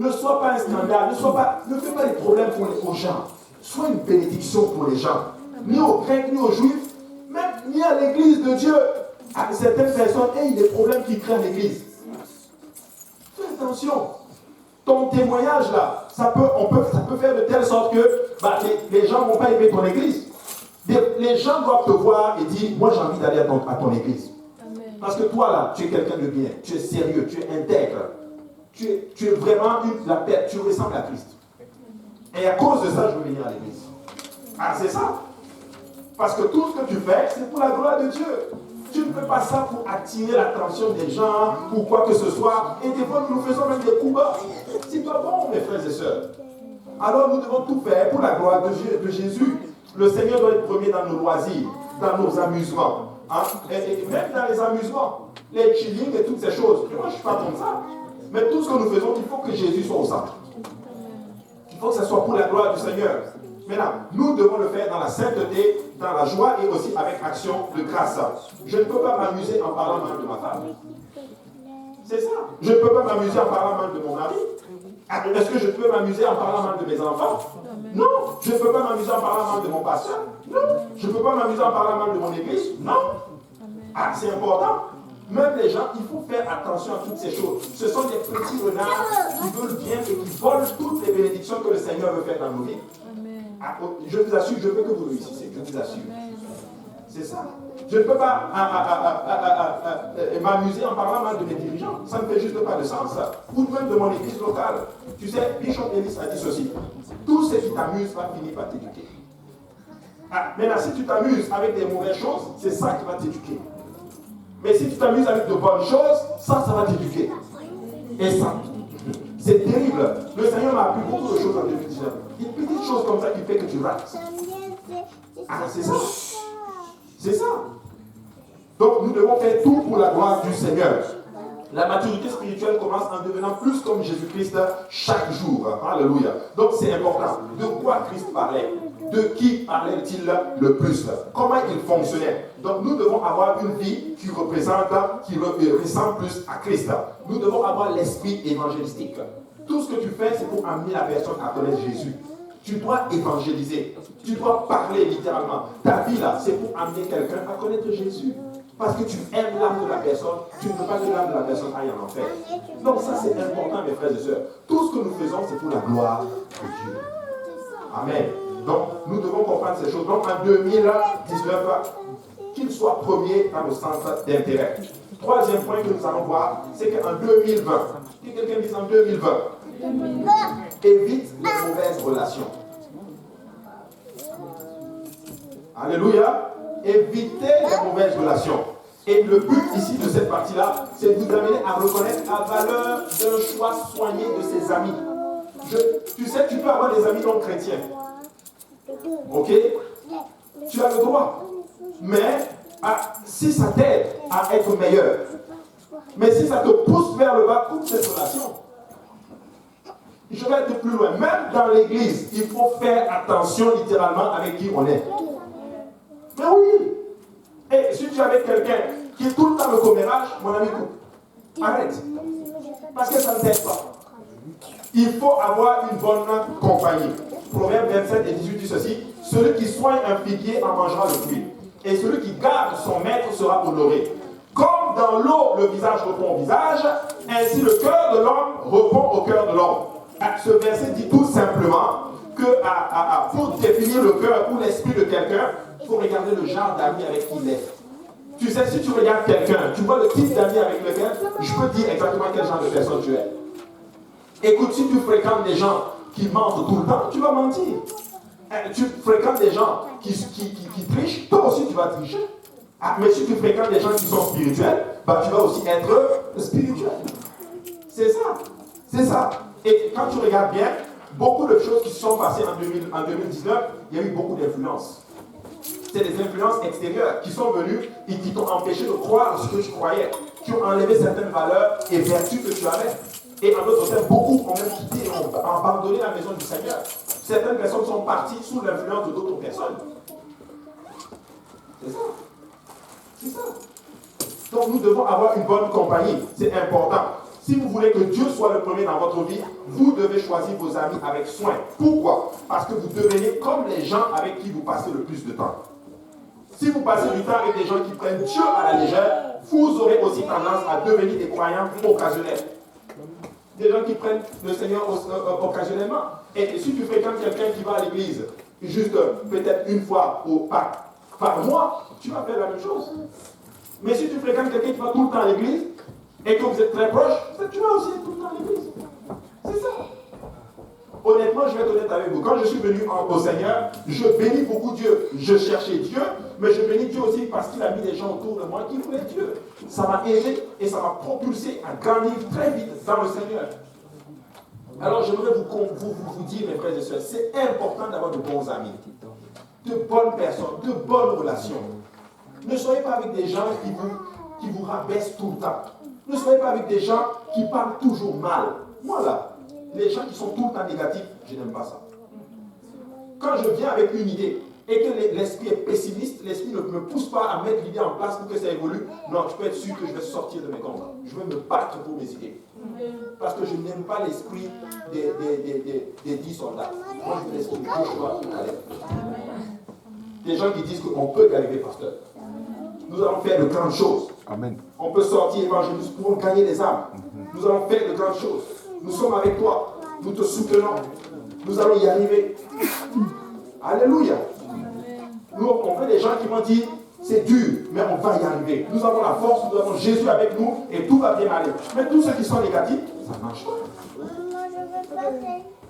Speaker 1: Ne sois pas un scandale, ne fais pas des problèmes aux gens. Sois une bénédiction pour les gens. Ni aux Grecs, ni aux Juifs, même ni à l'église de Dieu. À certaines personnes ayent des problèmes qui créent l'église. Fais attention. Ton témoignage là, ça peut faire de telle sorte que les gens ne vont pas aimer ton église. Les gens doivent te voir et dire, moi j'ai envie d'aller à ton église. Amen. Parce que toi là, tu es quelqu'un de bien, tu es sérieux, tu es intègre. Tu es vraiment tu ressembles à Christ. Et à cause de ça, je veux venir à l'église. Ah, c'est ça. Parce que tout ce que tu fais, c'est pour la gloire de Dieu. Tu ne fais pas ça pour attirer l'attention des gens ou quoi que ce soit. Et des fois, nous faisons même des coups bas. C'est pas bon, mes frères et sœurs. Alors, nous devons tout faire pour la gloire de Jésus. Le Seigneur doit être premier dans nos loisirs, dans nos amusements. Hein? Et même dans les amusements, les chillings et toutes ces choses. Et moi, je ne suis pas comme ça. Mais tout ce que nous faisons, il faut que Jésus soit au centre. Il faut que ce soit pour la gloire du Seigneur. Maintenant, nous devons le faire dans la sainteté, dans la joie et aussi avec action de grâce. Je ne peux pas m'amuser en parlant mal de ma femme. C'est ça. Je ne peux pas m'amuser en parlant mal de mon mari. Est-ce que je peux m'amuser en parlant mal de mes enfants? Non. Je ne peux pas m'amuser en parlant mal de mon pasteur? Non. Je ne peux pas m'amuser en parlant mal de mon église? Non. Ah, c'est important. Même les gens, il faut faire attention à toutes ces choses. Ce sont des petits renards qui veulent bien et qui volent toutes les bénédictions que le Seigneur veut faire dans nos vies. Ah, je vous assure, je veux que vous réussissiez. Je vous assure. C'est ça. Je ne peux pas m'amuser en parlant mal de mes dirigeants. Ça ne fait juste pas de sens. Ou même de mon église locale. Tu sais, Bishop Ellis a dit ceci. Tout ce qui t'amuse va finir par t'éduquer. Ah, maintenant, si tu t'amuses avec des mauvaises choses, c'est ça qui va t'éduquer. Mais si tu t'amuses avec de bonnes choses, ça va t'éduquer. Et ça. C'est terrible. Le Seigneur m'a appris beaucoup de choses en 2019. Une petite chose comme ça qui fait que tu rates. Ah, c'est ça. C'est ça. Donc nous devons faire tout pour la gloire du Seigneur. La maturité spirituelle commence en devenant plus comme Jésus-Christ chaque jour. Alléluia. Donc c'est important. De quoi Christ parlait? De qui parlait-il le plus? Comment il fonctionnait? Donc nous devons avoir une vie qui ressemble plus à Christ. Nous devons avoir l'esprit évangélistique. Tout ce que tu fais, c'est pour amener la personne à connaître Jésus. Tu dois évangéliser. Tu dois parler littéralement. Ta vie là, c'est pour amener quelqu'un à connaître Jésus. Parce que tu aimes l'âme de la personne, tu ne veux pas que l'âme de la personne aille en enfer. Donc ça c'est important mes frères et sœurs. Tout ce que nous faisons c'est pour la gloire de Dieu. Amen. Donc nous devons comprendre ces choses. Donc en 2019, qu'il soit premier dans le centre d'intérêt. Troisième point que nous allons voir, c'est qu'en 2020, que quelqu'un dise en 2020, évite les mauvaises relations. Alléluia. Évitez les mauvaises relations. Et le but ici de cette partie-là, c'est de vous amener à reconnaître la valeur d'un choix soigné de ses amis. Tu sais, tu peux avoir des amis non chrétiens. Ok? Tu as le droit. Mais si ça t'aide à être meilleur, mais si ça te pousse vers le bas, coupe cette relation. Je vais être plus loin. Même dans l'église, il faut faire attention littéralement avec qui on est. Mais oui. Et si tu es avec quelqu'un qui est tout le temps le commérage, mon ami, coupe. Arrête. Parce que ça ne t'aide pas. Il faut avoir une bonne compagnie. Proverbe 27 et 18 dit ceci. Celui qui soigne un figuier en mangera le fruit. Et celui qui garde son maître sera honoré. Comme dans l'eau, le visage répond au visage, ainsi le cœur de l'homme répond au cœur de l'homme. Ce verset dit tout simplement que pour définir le cœur ou l'esprit de quelqu'un, il faut regarder le genre d'ami avec qui il est. Tu sais, si tu regardes quelqu'un, tu vois le type d'ami avec lequel, je peux dire exactement quel genre de personne tu es. Écoute, si tu fréquentes des gens qui mentent tout le temps, tu vas mentir. Tu fréquentes des gens qui trichent, toi aussi tu vas tricher. Mais si tu fréquentes des gens qui sont spirituels, tu vas aussi être spirituel. C'est ça. C'est ça. Et quand tu regardes bien, beaucoup de choses qui se sont passées en 2019, il y a eu beaucoup d'influences. C'est des influences extérieures qui sont venues et qui t'ont empêché de croire ce que tu croyais, qui ont enlevé certaines valeurs et vertus que tu avais. Et en d'autres termes, beaucoup ont même quitté et ont abandonné la maison du Seigneur. Certaines personnes sont parties sous l'influence de d'autres personnes. C'est ça. C'est ça. Donc nous devons avoir une bonne compagnie. C'est important. Si vous voulez que Dieu soit le premier dans votre vie, vous devez choisir vos amis avec soin. Pourquoi? Parce que vous devenez comme les gens avec qui vous passez le plus de temps. Si vous passez du temps avec des gens qui prennent Dieu à la légère, vous aurez aussi tendance à devenir des croyants occasionnels. Des gens qui prennent le Seigneur occasionnellement. Et si tu fréquentes quelqu'un qui va à l'église juste peut-être une fois par mois, tu vas faire la même chose. Mais si tu fréquentes quelqu'un qui va tout le temps à l'église et que vous êtes très proche, tu vas aussi être tout le temps à l'église. C'est ça. Honnêtement, je vais être honnête avec vous. Quand je suis venu au Seigneur, je bénis beaucoup Dieu. Je cherchais Dieu, mais je bénis Dieu aussi parce qu'il a mis des gens autour de moi qui voulaient Dieu. Ça m'a aidé et ça m'a propulsé à grandir très vite dans le Seigneur. Alors, j'aimerais vous dire, mes frères et sœurs, c'est important d'avoir de bons amis, de bonnes personnes, de bonnes relations. Ne soyez pas avec des gens qui vous rabaissent tout le temps. Ne soyez pas avec des gens qui parlent toujours mal. Voilà. Les gens qui sont tout le temps négatifs, je n'aime pas ça. Quand je viens avec une idée et que l'esprit est pessimiste, l'esprit ne me pousse pas à mettre l'idée en place pour que ça évolue, non, tu peux être sûr que je vais sortir de mes combats. Je vais me battre pour mes idées. Parce que je n'aime pas l'esprit des 10 soldats. Moi, je veux l'esprit de Joshua et Caleb. Des gens qui disent qu'on peut y arriver, pasteur. Nous allons faire de grandes choses.
Speaker 2: Amen.
Speaker 1: On peut sortir évangélistes, nous pouvons gagner des âmes. Nous allons faire de grandes choses. Nous sommes avec toi. Nous te soutenons. Nous allons y arriver. Alléluia. Nous, on fait des gens qui m'ont dit, c'est dur, mais on va y arriver. Nous avons la force, nous avons Jésus avec nous et tout va bien aller. Mais tous ceux qui sont négatifs, ça ne marche pas.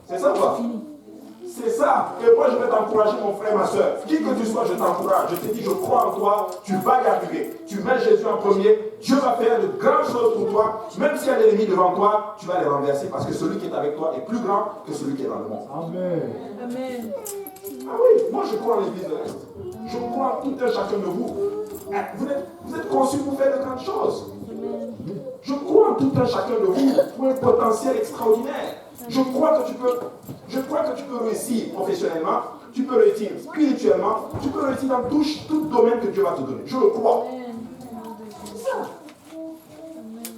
Speaker 1: C'est ça ou pas? C'est ça. Et moi, je vais t'encourager, mon frère, ma soeur. Qui que tu sois, je t'encourage. Je te dis, je crois en toi, tu vas y arriver. Tu mets Jésus en premier, Dieu va faire de grandes choses pour toi. Même s'il y a des ennemis devant toi, tu vas les renverser parce que celui qui est avec toi est plus grand que celui qui est dans le monde.
Speaker 2: Amen.
Speaker 3: Amen.
Speaker 1: Ah oui, moi je crois en l'église de l'Est. Je crois en tout un chacun de vous. Vous êtes conçus pour faire de grandes choses. Je crois en tout un chacun de vous pour un potentiel extraordinaire. Je crois que tu peux réussir professionnellement, tu peux réussir spirituellement, tu peux réussir dans tout domaine que Dieu va te donner. Je le crois. C'est ça.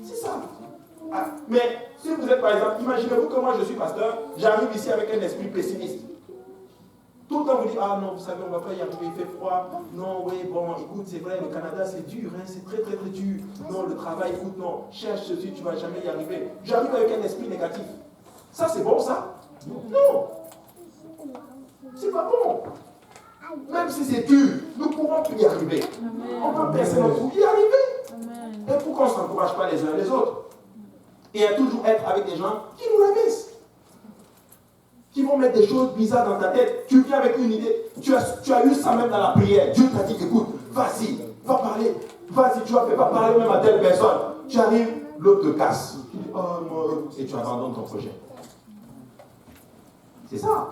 Speaker 1: C'est ça. Ah, mais si vous êtes par exemple, imaginez-vous que moi je suis pasteur, j'arrive ici avec un esprit pessimiste. Tout le temps vous dites, ah non, vous savez, on ne va pas y arriver, il fait froid. Non, oui, bon, écoute, c'est vrai, le Canada c'est dur, hein, c'est très très très dur. Non, le travail, écoute, non, cherche ceci, tu ne vas jamais y arriver. J'arrive avec un esprit négatif. Ça c'est bon ça? Non. C'est pas bon. Même si c'est dur, nous pourrons y arriver. On peut percer notre trou, y arriver. Et pourquoi on ne s'encourage pas les uns les autres? Et à toujours être avec des gens qui nous rabaissent, qui vont mettre des choses bizarres dans ta tête. Tu viens avec une idée, tu as eu ça même dans la prière. Dieu t'a dit, écoute, vas-y, va parler, vas-y, tu vas parler même à telle personne. Tu arrives, l'autre te casse. Tu dis, oh non, et tu abandonnes ton projet. C'est ça.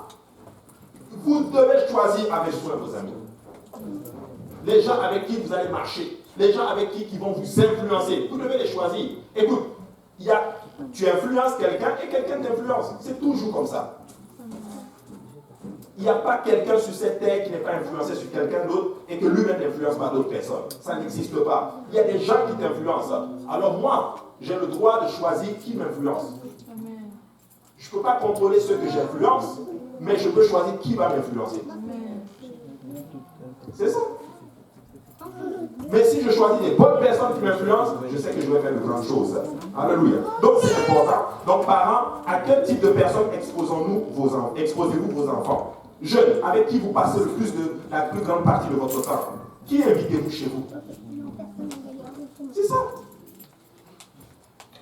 Speaker 1: Vous devez choisir avec soin vos amis. Les gens avec qui vous allez marcher, les gens avec qui vont vous influencer, vous devez les choisir. Écoute, tu influences quelqu'un et quelqu'un t'influence. C'est toujours comme ça. Il n'y a pas quelqu'un sur cette terre qui n'est pas influencé sur quelqu'un d'autre et que lui-même n'influence pas d'autres personnes. Ça n'existe pas. Il y a des gens qui t'influencent. Alors moi, j'ai le droit de choisir qui m'influence. Je ne peux pas contrôler ceux que j'influence, mais je peux choisir qui va m'influencer. C'est ça. Mais si je choisis des bonnes personnes qui m'influencent, je sais que je vais faire de grandes choses. Alléluia. Donc c'est important. Donc parents, à quel type de personnes exposez-vous vos enfants? Jeunes, avec qui vous passez la plus grande partie de votre temps? Qui invitez-vous chez vous? C'est ça.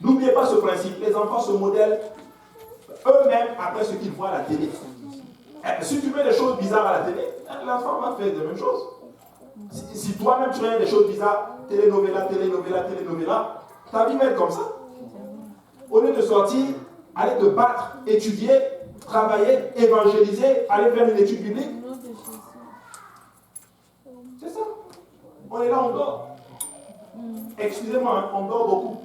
Speaker 1: N'oubliez pas ce principe. Les enfants se modèlent eux-mêmes après ce qu'ils voient à la télé. Si tu mets des choses bizarres à la télé, l'enfant va faire la même chose. Si toi-même tu regardes des choses bizarres, télénovela, ta vie va être comme ça. Au lieu de sortir, aller te battre, étudier, travailler, évangéliser, aller faire une étude biblique. C'est ça. On est là, on dort. Excusez-moi, hein, on dort beaucoup.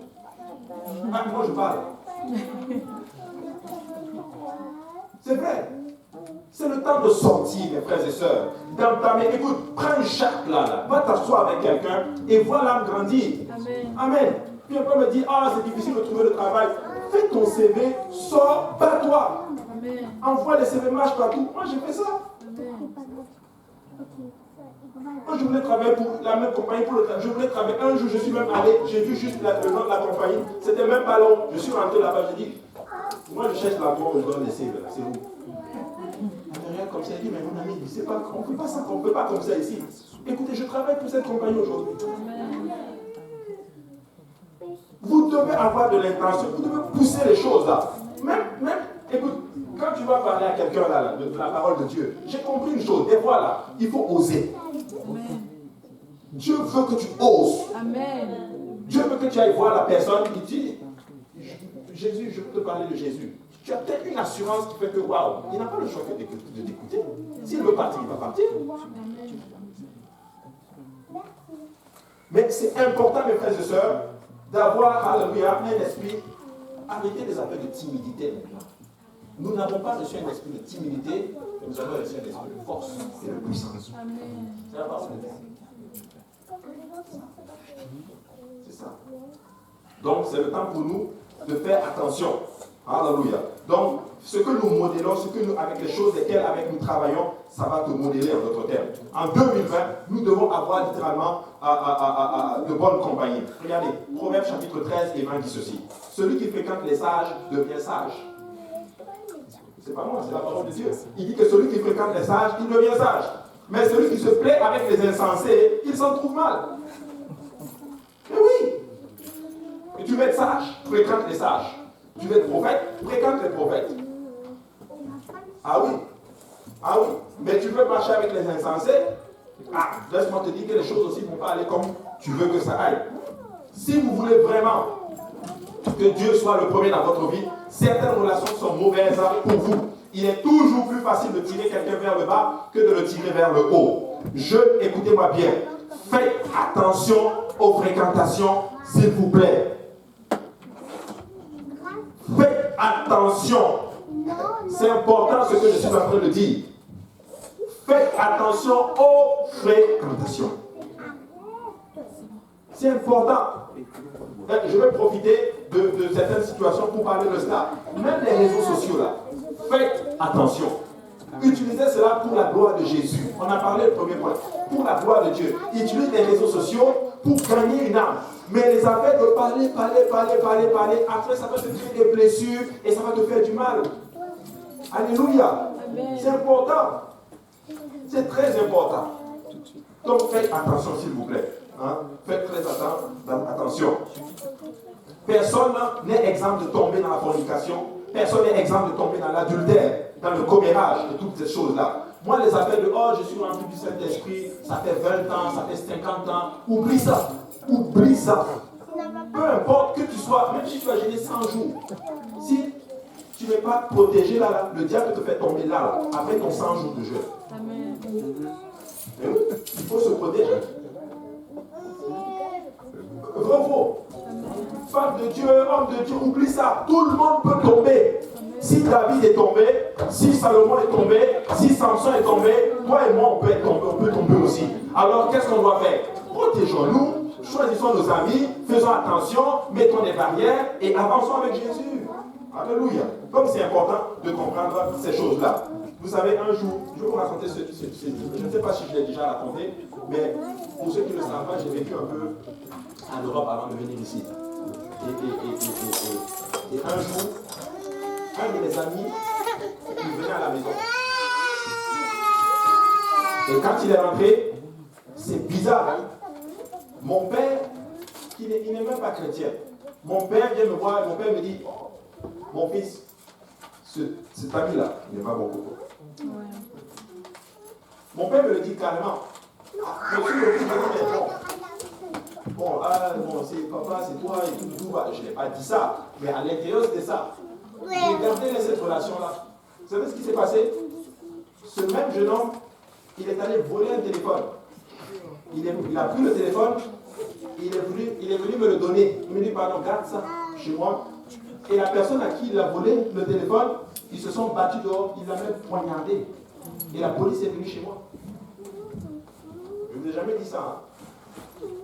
Speaker 1: Ah, moi je parle. C'est vrai. C'est le temps de sortir, mes frères et sœurs, d'entamer. Écoute, prends une charte là, va t'asseoir avec quelqu'un et vois l'âme grandir. Amen. Amen. Puis on peut me dire, ah, c'est difficile de trouver le travail. Fais ton CV, sors, bats-toi. Envoie les CV, marche partout. Moi, j'ai fait ça. Amen. Moi, je voulais travailler pour la même compagnie. Je voulais travailler. Un jour, je suis même allé, j'ai vu juste le nom de la compagnie. C'était même pas long. Je suis rentré là-bas, j'ai dit, moi, je cherche l'endroit où je dois les CV. C'est où? Comme ça, il dit, mais mon ami, c'est pas, on ne fait pas ça, on ne peut pas comme ça ici. Écoutez, je travaille pour cette compagnie aujourd'hui. Vous devez avoir de l'intention, vous devez pousser les choses là. Même, écoute, quand tu vas parler à quelqu'un là, de la parole de Dieu, j'ai compris une chose, et voilà, il faut oser. Amen. Dieu veut que tu oses. Amen. Dieu veut que tu ailles voir la personne qui dit, Jésus, je veux te parler de Jésus. Tu as peut-être une assurance qui fait que, waouh, il n'a pas le choix de t'écouter. S'il veut partir, il va partir. Mais c'est important, mes frères et sœurs, d'avoir, alléluia, un esprit. Arrêtez les appels de timidité maintenant. Nous n'avons pas reçu un esprit de timidité, mais nous avons reçu un esprit de force et de puissance. C'est la parole de Dieu. C'est ça. Donc, c'est le temps pour nous de faire attention. Alléluia. Donc, ce que nous modélons, avec les choses desquelles avec nous travaillons, ça va te modéler en d'autres termes. En 2020, nous devons avoir littéralement de bonnes compagnies. Regardez, Proverbes chapitre 13 et 20 dit ceci. Celui qui fréquente les sages devient sage. C'est pas moi, c'est la parole de Dieu. Il dit que celui qui fréquente les sages, il devient sage. Mais celui qui se plaît avec les insensés, il s'en trouve mal. Mais oui. Et tu veux être sage, fréquente les sages. Tu veux être prophète, fréquente les prophètes. Ah oui. Ah oui. Mais tu veux marcher avec les insensés. Ah, laisse-moi te dire que les choses aussi ne vont pas aller comme tu veux que ça aille. Si vous voulez vraiment que Dieu soit le premier dans votre vie, certaines relations sont mauvaises pour vous. Il est toujours plus facile de tirer quelqu'un vers le bas que de le tirer vers le haut. Écoutez-moi bien, faites attention aux fréquentations, s'il vous plaît. Faites attention. C'est important ce que je suis en train de dire. Faites attention aux fréquentations. C'est important. Je vais profiter de certaines situations pour parler de cela. Même les réseaux sociaux là. Faites attention. Utilisez cela pour la gloire de Jésus. On a parlé le premier point. Pour la gloire de Dieu. Utilisez les réseaux sociaux pour gagner une âme. Mais les affaires de parler. Après, ça va te créer des blessures et ça va te faire du mal. Alléluia. C'est important. C'est très important. Donc faites attention s'il vous plaît. Faites très attention. Personne n'est exempt de tomber dans la fornication. Personne n'est exempt de tomber dans l'adultère, dans le commérage et toutes ces choses-là. Moi, les affaires de « Oh, je suis rempli du Saint-Esprit, ça fait 20 ans, ça fait 50 ans », oublie ça. Oublie ça. Peu importe que tu sois, même si tu as gêné 100 jours, si tu n'es pas protégé là, le diable te fait tomber là, après ton 100 jours de jeûne. Amen. Et oui, il faut se protéger. Vrai ou faux? Femme de Dieu, homme de Dieu, oublie ça. Tout le monde peut tomber. Si David est tombé, si Salomon est tombé, si Samson est tombé, toi et moi on peut tomber aussi. Alors qu'est-ce qu'on doit faire? Protégeons-nous, choisissons nos amis, faisons attention, mettons des barrières et avançons avec Jésus. Alléluia. Comme c'est important de comprendre ces choses-là. Vous savez, un jour, je vais vous raconter ce je ne sais pas si je l'ai déjà raconté, mais pour ceux qui ne le savent pas, j'ai vécu un peu en Europe avant de venir ici. Et un jour, un de mes amis, il venait à la maison. Et quand il est rentré, c'est bizarre. Mon père, il n'est même pas chrétien. Mon père vient me voir et mon père me dit, mon fils, cet ami-là, il n'est pas bon pour toi. Mon père me le dit carrément. Monsieur le fils de bon. Bon, c'est papa, c'est toi et tout. Je n'ai pas dit ça, mais à l'intérieur c'était ça. Regardez cette relation-là. Vous savez ce qui s'est passé? Ce même jeune homme, il est allé voler un téléphone. Il a pris le téléphone, il est venu me le donner. Il me dit, pardon, garde ça chez moi. Et la personne à qui il a volé le téléphone, ils se sont battus dehors, il l'a même poignardé. Et la police est venue chez moi. Je ne vous ai jamais dit ça.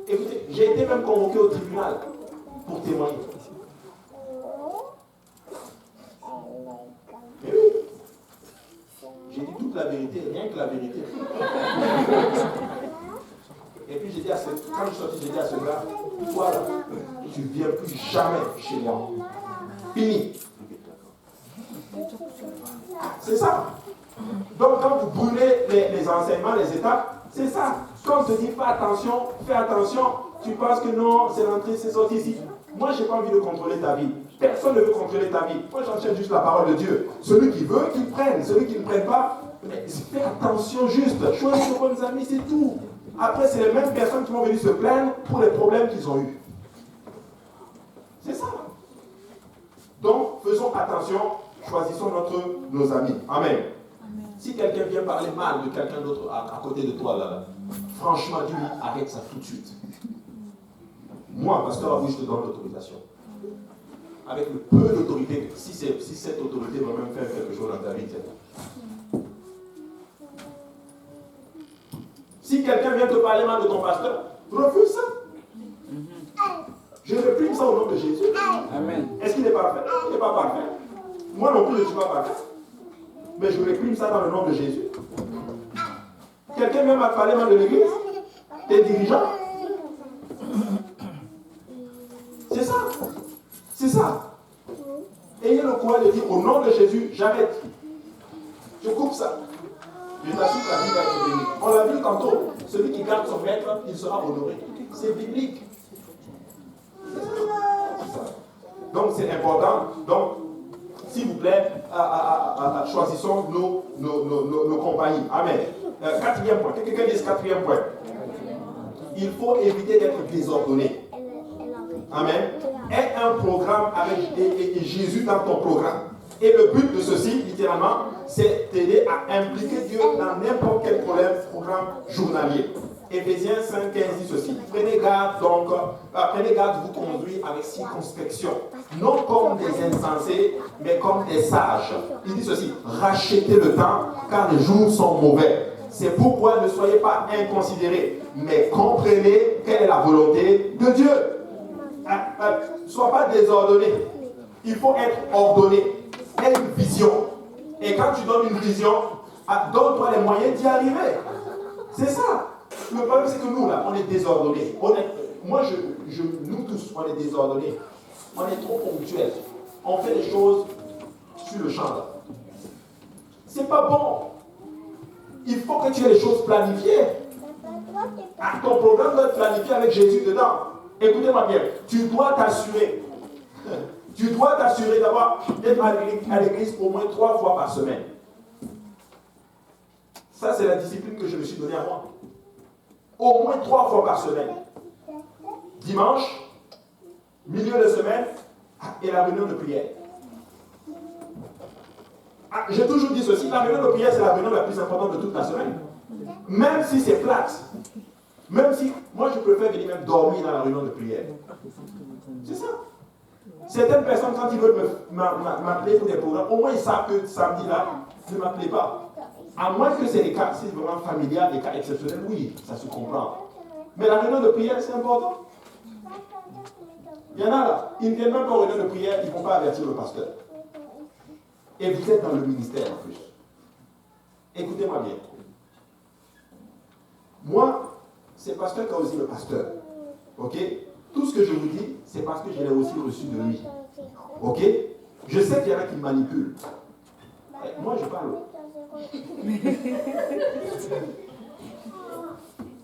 Speaker 1: Écoutez, j'ai été même convoqué au tribunal pour témoigner. Mais oui, j'ai dit toute la vérité, rien que la vérité. Et puis j'ai dit quand je suis sorti, j'ai dit à ce gars, toi là, tu ne viens plus jamais chez moi. Fini. C'est ça. Donc quand vous brûlez les enseignements, les étapes, c'est ça. Quand on te dit fais attention, tu penses que non, c'est l'entrée, c'est sorti ici. Moi, je n'ai pas envie de contrôler ta vie. Personne ne veut contrôler ta vie. Moi, j'enchaîne juste la parole de Dieu. Celui qui veut, qu'il prenne. Celui qui ne prenne pas, mais fais attention juste. Choisis de bonnes amis, c'est tout. Après, c'est les mêmes personnes qui vont venir se plaindre pour les problèmes qu'ils ont eus. C'est ça. Donc, faisons attention, choisissons nos amis. Amen. Si quelqu'un vient parler mal de quelqu'un d'autre à côté de toi, là, franchement, dis-lui, arrête ça tout de suite. Moi, pasteur Abou, je te donne l'autorisation. Avec le peu d'autorité, si cette autorité va même faire quelque chose dans ta vie, si quelqu'un vient te parler mal de ton pasteur, refuse ça. Je réprime ça au nom de Jésus. Amen. Est-ce qu'il est parfait? Non, il n'est pas parfait. Moi non plus, je ne suis pas parfait. Mais je réprime ça dans le nom de Jésus. Quelqu'un vient me parler mal de l'église? Tes dirigeants? C'est ça. C'est ça. Ayez le courage de dire au nom de Jésus, j'arrête. Je coupe ça. Je t'assure que la vie va être bénie. On l'a vu tantôt. Celui qui garde son maître, il sera honoré. C'est biblique. Donc c'est important. Donc, s'il vous plaît, choisissons nos compagnies. Amen. Quatrième point. Quelqu'un dit quatrième point. Il faut éviter d'être désordonné. Amen. Aie un programme avec et Jésus dans ton programme. Et le but de ceci, littéralement, c'est t'aider à impliquer Dieu dans n'importe quel programme journalier. Éphésiens 5, 15 dit ceci. Prenez garde de vous conduire avec circonspection, non comme des insensés, mais comme des sages. Il dit ceci, rachetez le temps, car les jours sont mauvais. C'est pourquoi ne soyez pas inconsidérés, mais comprenez quelle est la volonté de Dieu. Ne sois pas désordonné. Il faut être ordonné. Aie une vision. Et quand tu donnes une vision, donne-toi les moyens d'y arriver. C'est ça. Le problème, c'est que nous, là, on est désordonnés. Nous tous, on est désordonnés. On est trop ponctuels. On fait les choses sur le champ, là. C'est pas bon. Il faut que tu aies les choses planifiées. Ton programme doit être planifié avec Jésus dedans. Écoutez-moi bien. Tu dois t'assurer. Tu dois t'assurer d'être à l'église au moins 3 fois par semaine. Ça, c'est la discipline que je me suis donnée à moi. Au moins 3 fois par semaine. Dimanche, milieu de semaine et la réunion de prière. J'ai toujours dit ceci, la réunion de prière, c'est la réunion la plus importante de toute la semaine. Même si c'est plate. Même si, moi je préfère venir même dormir dans la réunion de prière. C'est ça. Certaines personnes, quand ils veulent m'appeler pour des programmes, au moins ils savent que samedi là, ne m'appelez pas. À moins que c'est des cas, c'est vraiment familial, des cas exceptionnels, oui, ça se comprend. Mais la réunion de prière, c'est important. Il y en a là, ils ne viennent même pas aux réunions de prière, ils ne vont pas avertir le pasteur. Et vous êtes dans le ministère en plus. Écoutez-moi bien. Moi, c'est pasteur qui a aussi le pasteur. Ok? Tout ce que je vous dis, c'est parce que je l'ai aussi reçu de lui. Ok? Je sais qu'il y en a qui me manipulent. Moi, je parle.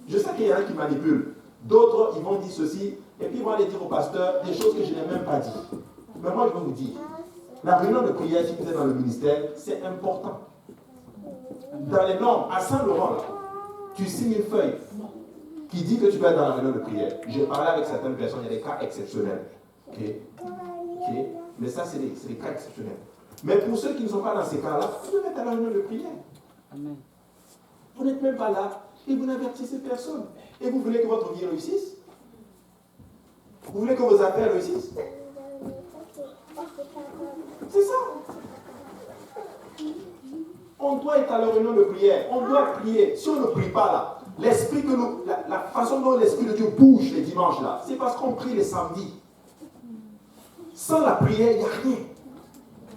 Speaker 1: Je sais qu'il y en a qui manipulent. D'autres, ils vont dire ceci, et puis ils vont aller dire au pasteur des choses que je n'ai même pas dit. Mais moi, je vais vous dire, la réunion de prière, si vous êtes dans le ministère, c'est important. Dans les normes, à Saint-Laurent, là, tu signes une feuille qui dit que tu vas être dans la réunion de prière. J'ai parlé avec certaines personnes, il y a des cas exceptionnels. Okay? Mais ça, c'est des cas exceptionnels. Mais pour ceux qui ne sont pas dans ces cas-là, vous devez être à la réunion de prière. Amen. Vous n'êtes même pas là et vous n'avertissez personne. Et vous voulez que votre vie réussisse? Vous voulez que vos affaires réussissent? C'est ça. On doit être à la réunion de prière. On doit prier. Si on ne prie pas là, l'esprit que nous, la façon dont l'esprit de Dieu bouge les dimanches là, c'est parce qu'on prie les samedis. Sans la prière, il n'y a rien.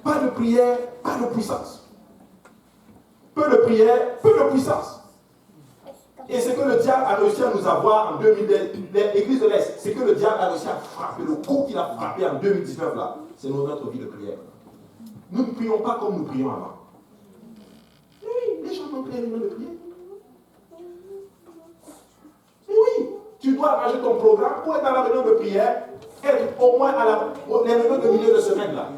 Speaker 1: Pas de prière, pas de puissance. Peu de prière, peu de puissance. Et c'est que le diable a réussi à nous avoir en 2010, l'église de l'Est, c'est que le diable a réussi à frapper, le coup qu'il a frappé en 2019 là, c'est notre vie de prière. Nous ne prions pas comme nous prions avant. Oui, les gens n'ont plus rien de prière. Et oui, tu dois arranger ton programme pour être dans la réunion de prière, être au moins à les réunions de milieu de semaine là.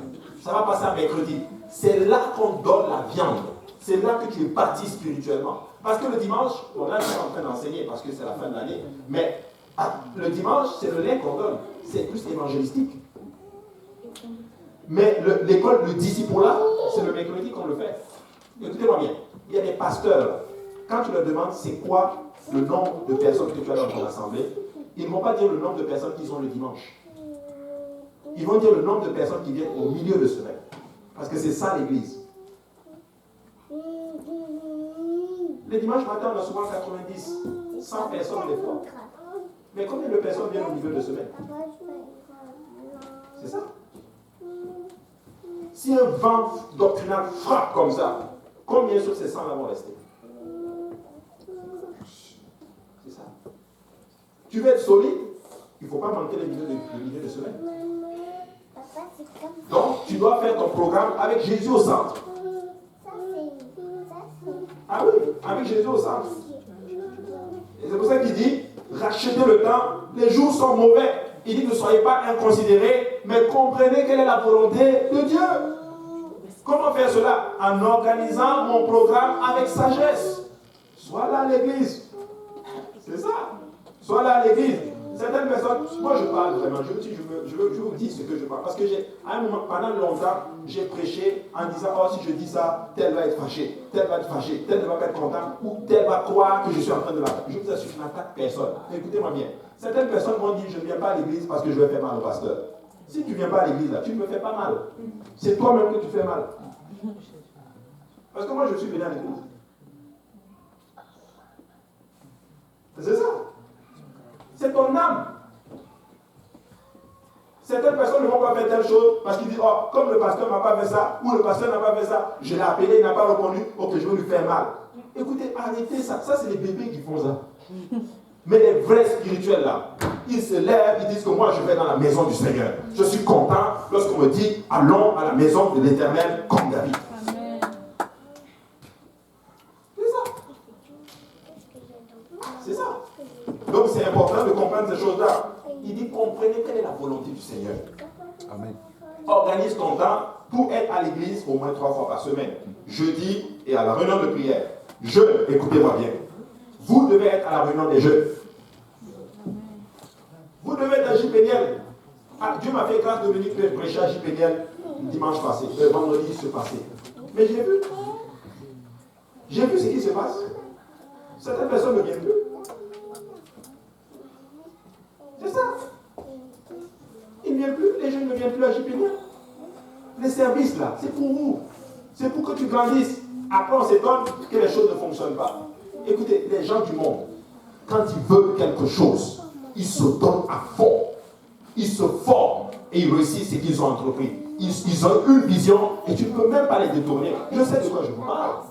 Speaker 1: Ça va passer à mercredi. C'est là qu'on donne la viande. C'est là que tu es bâti spirituellement. Parce que le dimanche, bon là je suis en train d'enseigner parce que c'est la fin de l'année, mais le dimanche, c'est le lait qu'on donne. C'est plus évangélistique. Mais l'école, le disciple-là, c'est le mercredi qu'on le fait. Écoutez-moi bien, il y a des pasteurs, quand tu leur demandes c'est quoi le nombre de personnes que tu as dans ton assemblée, ils ne vont pas dire le nombre de personnes qui sont le dimanche. Ils vont dire le nombre de personnes qui viennent au milieu de semaine. Parce que c'est ça l'église. Les dimanches matin, on a souvent 90, 100 personnes des fois. Mais combien de personnes viennent au milieu de semaine? C'est ça. Si un vent doctrinal frappe comme ça, combien sur ces 100 là vont rester? C'est ça. Tu veux être solide, il ne faut pas manquer le milieu de semaine. Donc, tu dois faire ton programme avec Jésus au centre. Ah oui, avec Jésus au centre. Et c'est pour ça qu'il dit, rachetez le temps, les jours sont mauvais. Il dit, ne soyez pas inconsidérés, mais comprenez quelle est la volonté de Dieu. Comment faire cela? En organisant mon programme avec sagesse. Sois là à l'église. C'est ça. Sois là à l'église. Certaines personnes, moi je parle vraiment, je vous dis ce que je parle. Parce que à un moment, pendant longtemps, j'ai prêché en disant, oh si je dis ça, tel va être fâché, tel va être fâché, tel ne va pas être content, ou tel va croire que je suis en train de l'attaquer. Je vous assure, je n'attaque personne. Écoutez-moi bien. Certaines personnes vont dire, je ne viens pas à l'église parce que je vais faire mal au pasteur. Si tu ne viens pas à l'église là, tu ne me fais pas mal. C'est toi-même que tu fais mal. Parce que moi je suis venu à l'église. C'est ça. C'est ton âme. Certaines personnes ne vont pas faire telle chose parce qu'ils disent, oh, comme le pasteur n'a pas fait ça, ou le pasteur n'a pas fait ça, je l'ai appelé, il n'a pas répondu, ok, je vais lui faire mal. Écoutez, arrêtez ça. Ça, c'est les bébés qui font ça. Mais les vrais spirituels là, ils se lèvent, ils disent que moi je vais dans la maison du Seigneur. Je suis content lorsqu'on me dit, allons à la maison de l'Éternel comme David. Amen. C'est ça. C'est ça. Donc c'est important de comprendre ces choses-là. Il dit, comprenez quelle est la volonté du Seigneur. Amen. Organise ton temps pour être à l'église au moins 3 fois par semaine. Jeudi et à la réunion de prière. Jeûne, écoutez-moi bien. Vous devez être à la réunion des jeunes. Vous devez être à JPNL. Ah, Dieu m'a fait grâce de venir prêcher à JPNL dimanche passé, vendredi se passé. Mais j'ai vu. J'ai vu ce qui se passe. Certaines personnes ne viennent plus. C'est ça. Ils ne viennent plus, les jeunes ne viennent plus à JPNL. Les services là, c'est pour vous. C'est pour que tu grandisses. Après, on s'étonne que les choses ne fonctionnent pas. Écoutez, les gens du monde, quand ils veulent quelque chose, ils se donnent à fond. Ils se forment et ils réussissent ce qu'ils ont entrepris. Ils ont une vision et tu ne peux même pas les détourner. Je sais de quoi je vous parle.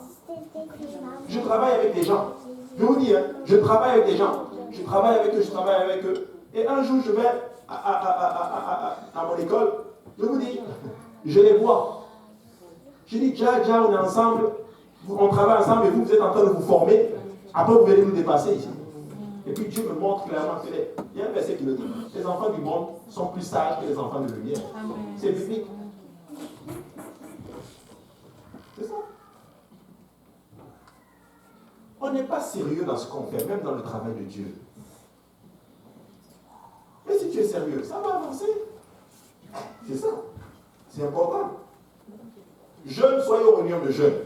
Speaker 1: Je travaille avec des gens. Je vous dis, hein, je travaille avec des gens. Je travaille avec eux. Et un jour, je vais à mon école. Je vous dis, je les vois. Je dis, déjà, on est ensemble. On travaille ensemble et vous êtes en train de vous former. Après, vous allez nous dépasser ici. Et puis Dieu me montre clairement que il y a un verset qui le dit. Les enfants du monde sont plus sages que les enfants de lumière. C'est biblique. C'est ça. On n'est pas sérieux dans ce qu'on fait, même dans le travail de Dieu. Mais si tu es sérieux, ça va avancer. C'est ça. C'est important. Jeunes, soyez aux réunions de jeunes.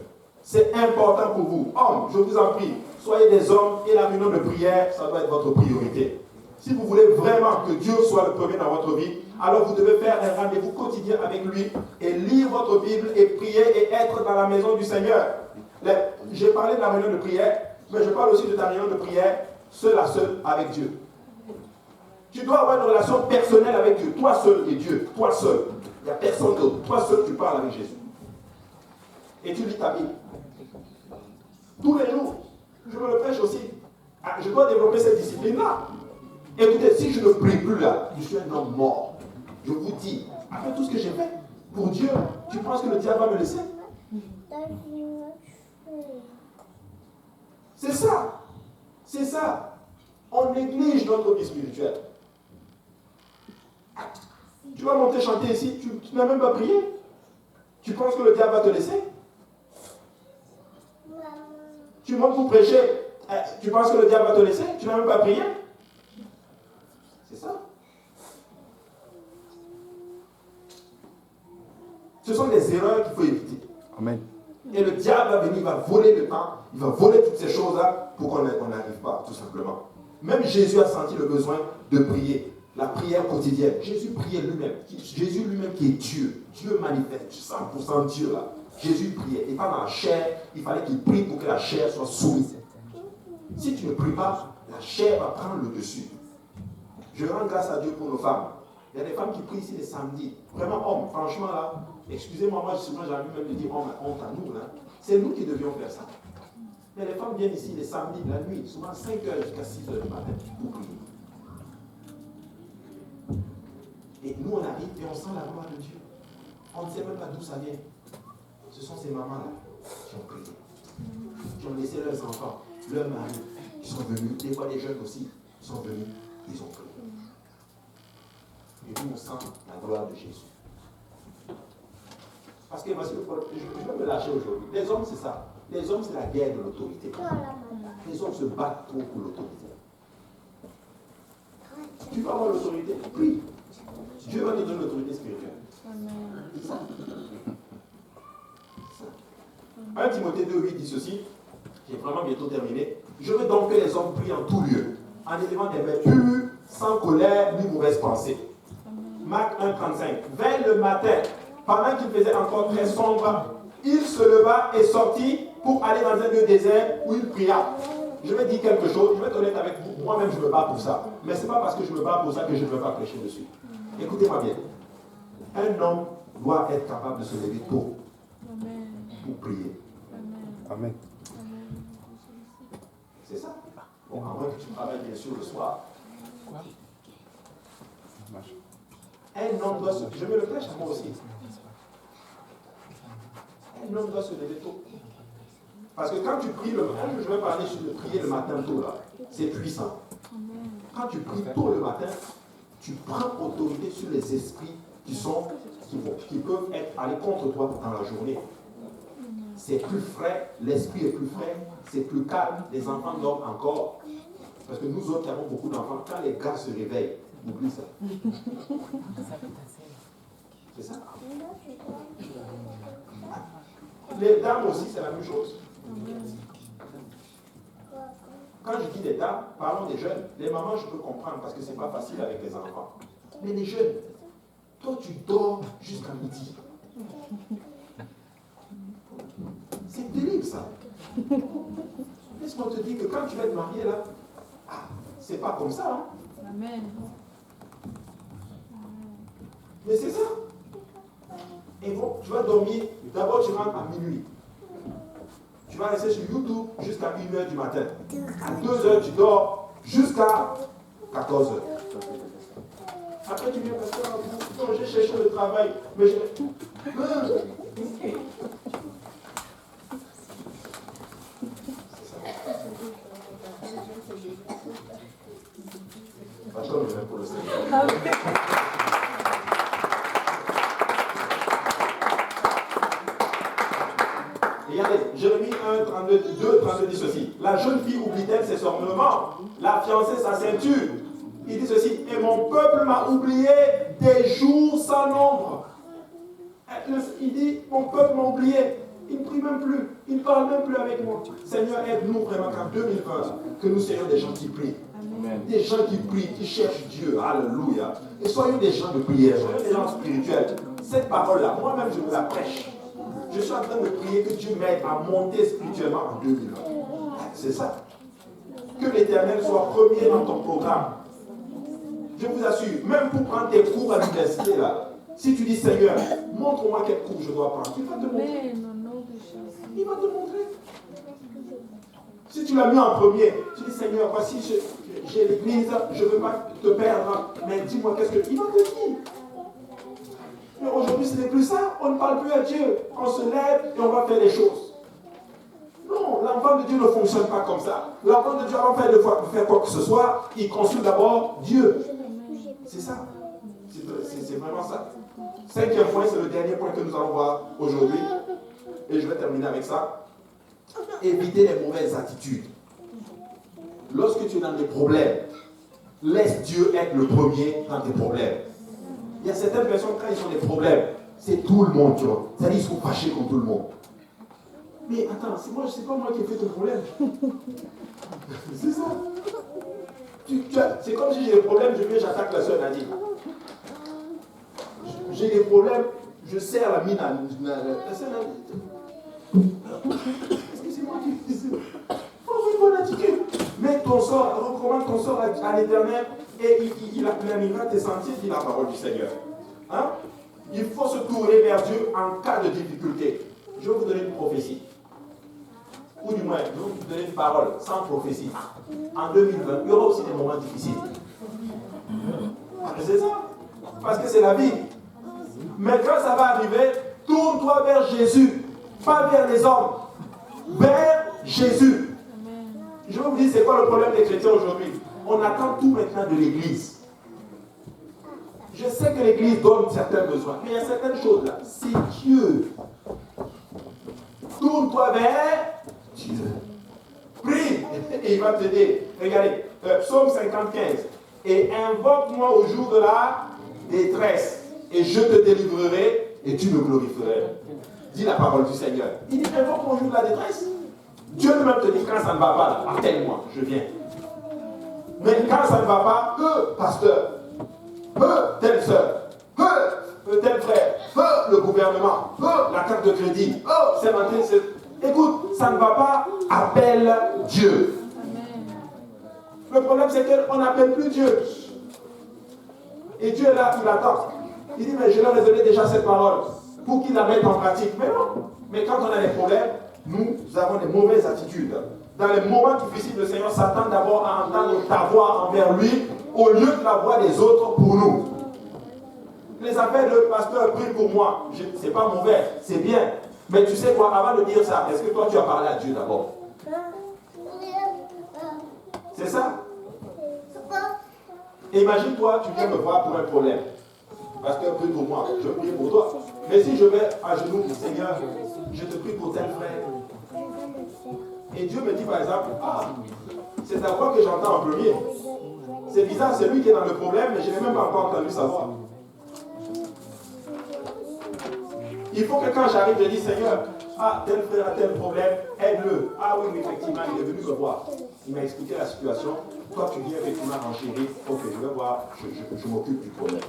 Speaker 1: C'est important pour vous. Hommes, je vous en prie, soyez des hommes et la réunion de prière, ça doit être votre priorité. Si vous voulez vraiment que Dieu soit le premier dans votre vie, alors vous devez faire un rendez-vous quotidien avec lui et lire votre Bible et prier et être dans la maison du Seigneur. J'ai parlé de la réunion de prière, mais je parle aussi de ta réunion de prière seul à seul avec Dieu. Tu dois avoir une relation personnelle avec Dieu. Toi seul et Dieu. Toi seul. Il n'y a personne d'autre. Toi seul, tu parles avec Jésus. Et tu lis ta Bible. Tous les jours. Je me le prêche aussi. Je dois développer cette discipline-là. Écoutez, si je ne prie plus là, je suis un homme mort. Je vous dis, après tout ce que j'ai fait pour Dieu, tu penses que le diable va me laisser? C'est ça. C'est ça. On néglige notre vie spirituelle. Tu vas monter chanter ici, tu n'as même pas prié. Tu penses que le diable va te laisser? Tu montes pour prêcher, tu penses que le diable va te laisser? Tu n'as même pas prié? C'est ça. Ce sont des erreurs qu'il faut éviter. Amen. Et le diable va venir, il va voler le temps, il va voler toutes ces choses-là pour qu'on n'arrive pas, tout simplement. Même Jésus a senti le besoin de prier. La prière quotidienne. Jésus priait lui-même. Jésus lui-même qui est Dieu. Dieu manifeste, 100% Dieu là. Jésus priait. Et pas dans la chair, il fallait qu'il prie pour que la chair soit soumise. Si tu ne pries pas, la chair va prendre le dessus. Je rends grâce à Dieu pour nos femmes. Il y a des femmes qui prient ici les samedis. Vraiment, hommes, franchement là, excusez-moi, moi souvent j'ai envie même de dire honte à nous. Là. C'est nous qui devions faire ça. Mais les femmes viennent ici les samedis, la nuit, souvent 5h jusqu'à 6h du matin pour prier. Et nous, on arrive et on sent la gloire de Dieu. On ne sait même pas d'où ça vient. Ce sont ces mamans-là qui ont prié. Qui ont laissé leurs enfants, leurs maris, qui sont venus. Des fois, les jeunes aussi sont venus. Ils ont prié. Et nous, on sent la gloire de Jésus. Parce que, je vais me lâcher aujourd'hui. Les hommes, c'est ça. Les hommes, c'est la guerre de l'autorité. Les hommes se battent trop pour l'autorité. tu vas avoir l'autorité. Prie. Dieu va te donner l'autorité spirituelle. C'est ça. 1 Timothée 2,8 dit ceci. J'ai vraiment bientôt terminé. Je veux donc que les hommes prient en tout lieu, en élevant des mains pures, sans colère ni mauvaise pensée. Marc 1,35. Vers le matin, pendant qu'il faisait encore très sombre, il se leva et sortit pour aller dans un lieu désert où il pria. Je vais dire quelque chose, je vais être honnête avec vous, moi-même je me bats pour ça. Mais ce n'est pas parce que je me bats pour ça que je ne veux pas prêcher dessus. Écoutez-moi bien. Un homme doit être capable de se lever tôt pour prier.
Speaker 2: Amen.
Speaker 1: C'est ça. Bon, à moins que tu travailles bien sûr le soir. Un homme doit se... Je me le prêche à moi aussi. Un homme doit se lever tôt. Parce que quand tu pries le matin, je vais parler sur le prier le matin tôt là, c'est puissant. Quand tu pries tôt le matin, tu prends autorité sur les esprits qui peuvent être allés contre toi dans la journée. C'est plus frais, l'esprit est plus frais, c'est plus calme, les enfants dorment encore. Parce que nous autres qui avons beaucoup d'enfants, quand les gars se réveillent, oublie ça. C'est ça. Les dames aussi, c'est la même chose. Quand je dis des dames, parlons des jeunes. Les mamans, je peux comprendre parce que c'est pas facile avec les enfants. Mais les jeunes, toi tu dors jusqu'à midi. C'est terrible ça. Laisse-moi te dire que quand tu vas te marier là, c'est pas comme ça. Hein?
Speaker 3: Amen.
Speaker 1: Mais c'est ça. Et bon, tu vas dormir, d'abord tu rentres à minuit. Tu vas rester sur YouTube jusqu'à 1h du matin. À 2h, tu dors jusqu'à 14h. Après, tu viens parce que j'ai cherché le travail. Mais j'ai... Pasteur, je viens pour le Seigneur. Regardez, Jérémie 1, 32, 2, 32 dit ceci. La jeune fille oublie-t-elle ses ornements, la fiancée sa ceinture. Il dit ceci. Et mon peuple m'a oublié des jours sans nombre. Il dit, mon peuple m'a oublié. Il ne prie même plus. Il ne parle même plus avec moi. Seigneur, aide-nous vraiment qu'en 2020, que nous soyons des gens qui prient. Amen. Des gens qui prient, qui cherchent Dieu. Alléluia. Et soyons des gens de prière, soyons des gens spirituels. Cette parole-là, moi-même, je vous la prêche. Je suis en train de prier que Dieu m'aide à monter spirituellement en 2020. C'est ça. Que l'Éternel soit premier dans ton programme. Je vous assure, même pour prendre tes cours à l'université, là, si tu dis Seigneur, montre-moi quel cours je dois prendre, il va te montrer. Il va te montrer. Si tu l'as mis en premier, tu dis Seigneur, voici, j'ai l'église, je ne veux pas te perdre, mais dis-moi qu'est-ce que. Il va te dire. Mais aujourd'hui, ce n'est plus ça. On ne parle plus à Dieu. On se lève et on va faire les choses. Non, l'enfant de Dieu ne fonctionne pas comme ça. L'enfant de Dieu, avant de faire quoi que ce soit, il consulte d'abord Dieu. C'est ça. C'est vraiment ça. 5e point, c'est le dernier point que nous allons voir aujourd'hui. Et je vais terminer avec ça. Éviter les mauvaises attitudes. Lorsque tu es dans des problèmes, laisse Dieu être le premier dans tes problèmes. Il y a certaines personnes, quand ils ont des problèmes, c'est tout le monde, tu vois. C'est-à-dire qu'ils sont fâchés contre tout le monde. Mais attends, c'est pas moi qui ai fait ton problème. C'est ça. C'est comme si j'ai des problèmes, je viens, j'attaque la soeur Nadine. J'ai des problèmes, je serre la mine à la soeur Nadine. Est-ce que c'est moi qui fais ça? Faut avoir une bonne attitude. Mets ton sort, recommande ton sort à l'Éternel. Et il aplanira tes sentiers, dit la parole du Seigneur. Hein? Il faut se tourner vers Dieu en cas de difficulté. Je vais vous donner une prophétie. Ou du moins, je vais vous donner une parole sans prophétie. En 2020, il y aura aussi des moments difficiles. C'est ça. Parce que c'est la vie. Mais quand ça va arriver, tourne-toi vers Jésus. Pas vers les hommes. Vers Jésus. Je vais vous dire, c'est quoi le problème des chrétiens aujourd'hui? On attend tout maintenant de l'Église. Je sais que l'Église donne certains besoins, mais il y a certaines choses là. C'est Dieu. Tourne-toi vers Dieu. Prie et il va t'aider. Regardez, Psaume 55. et invoque-moi au jour de la détresse, et je te délivrerai et tu me glorifieras. Dit la parole du Seigneur. Il dit, invoque-moi au jour de la détresse. Dieu lui-même te dit, quand ça ne va pas, appelle-moi, je viens. Mais quand ça ne va pas, pasteur, telle soeur, tel frère, le gouvernement, la carte de crédit, c'est rentré, écoute, ça ne va pas, appelle Dieu. Le problème, c'est qu'on n'appelle plus Dieu. Et Dieu est là, il attend. Il dit, mais je leur ai donné déjà cette parole pour qu'ils la mettent en pratique. Mais non. Mais quand on a des problèmes, nous avons des mauvaises attitudes. Dans les moments difficiles, le Seigneur s'attend d'abord à entendre ta voix envers lui au lieu de la voix des autres pour nous. Les appels de pasteur, prie pour moi. C'est pas mauvais, c'est bien. Mais tu sais quoi, avant de dire ça, est-ce que toi tu as parlé à Dieu d'abord? C'est ça. Imagine-toi, tu viens me voir pour un problème. Pasteur, prie pour moi, je prie pour toi. Mais si je vais à genoux, Seigneur, je te prie pour tel frère. Et Dieu me dit par exemple, c'est ta voix que j'entends en premier. C'est bizarre, c'est lui qui est dans le problème, mais je n'ai même pas encore entendu sa voix. Il faut que quand j'arrive, je dis, Seigneur, tel frère a tel problème, aide-le. Oui, effectivement, il est venu me voir. Il m'a expliqué la situation. Toi, tu viens effectivement enchérir. Ok, je vais voir, je m'occupe du problème.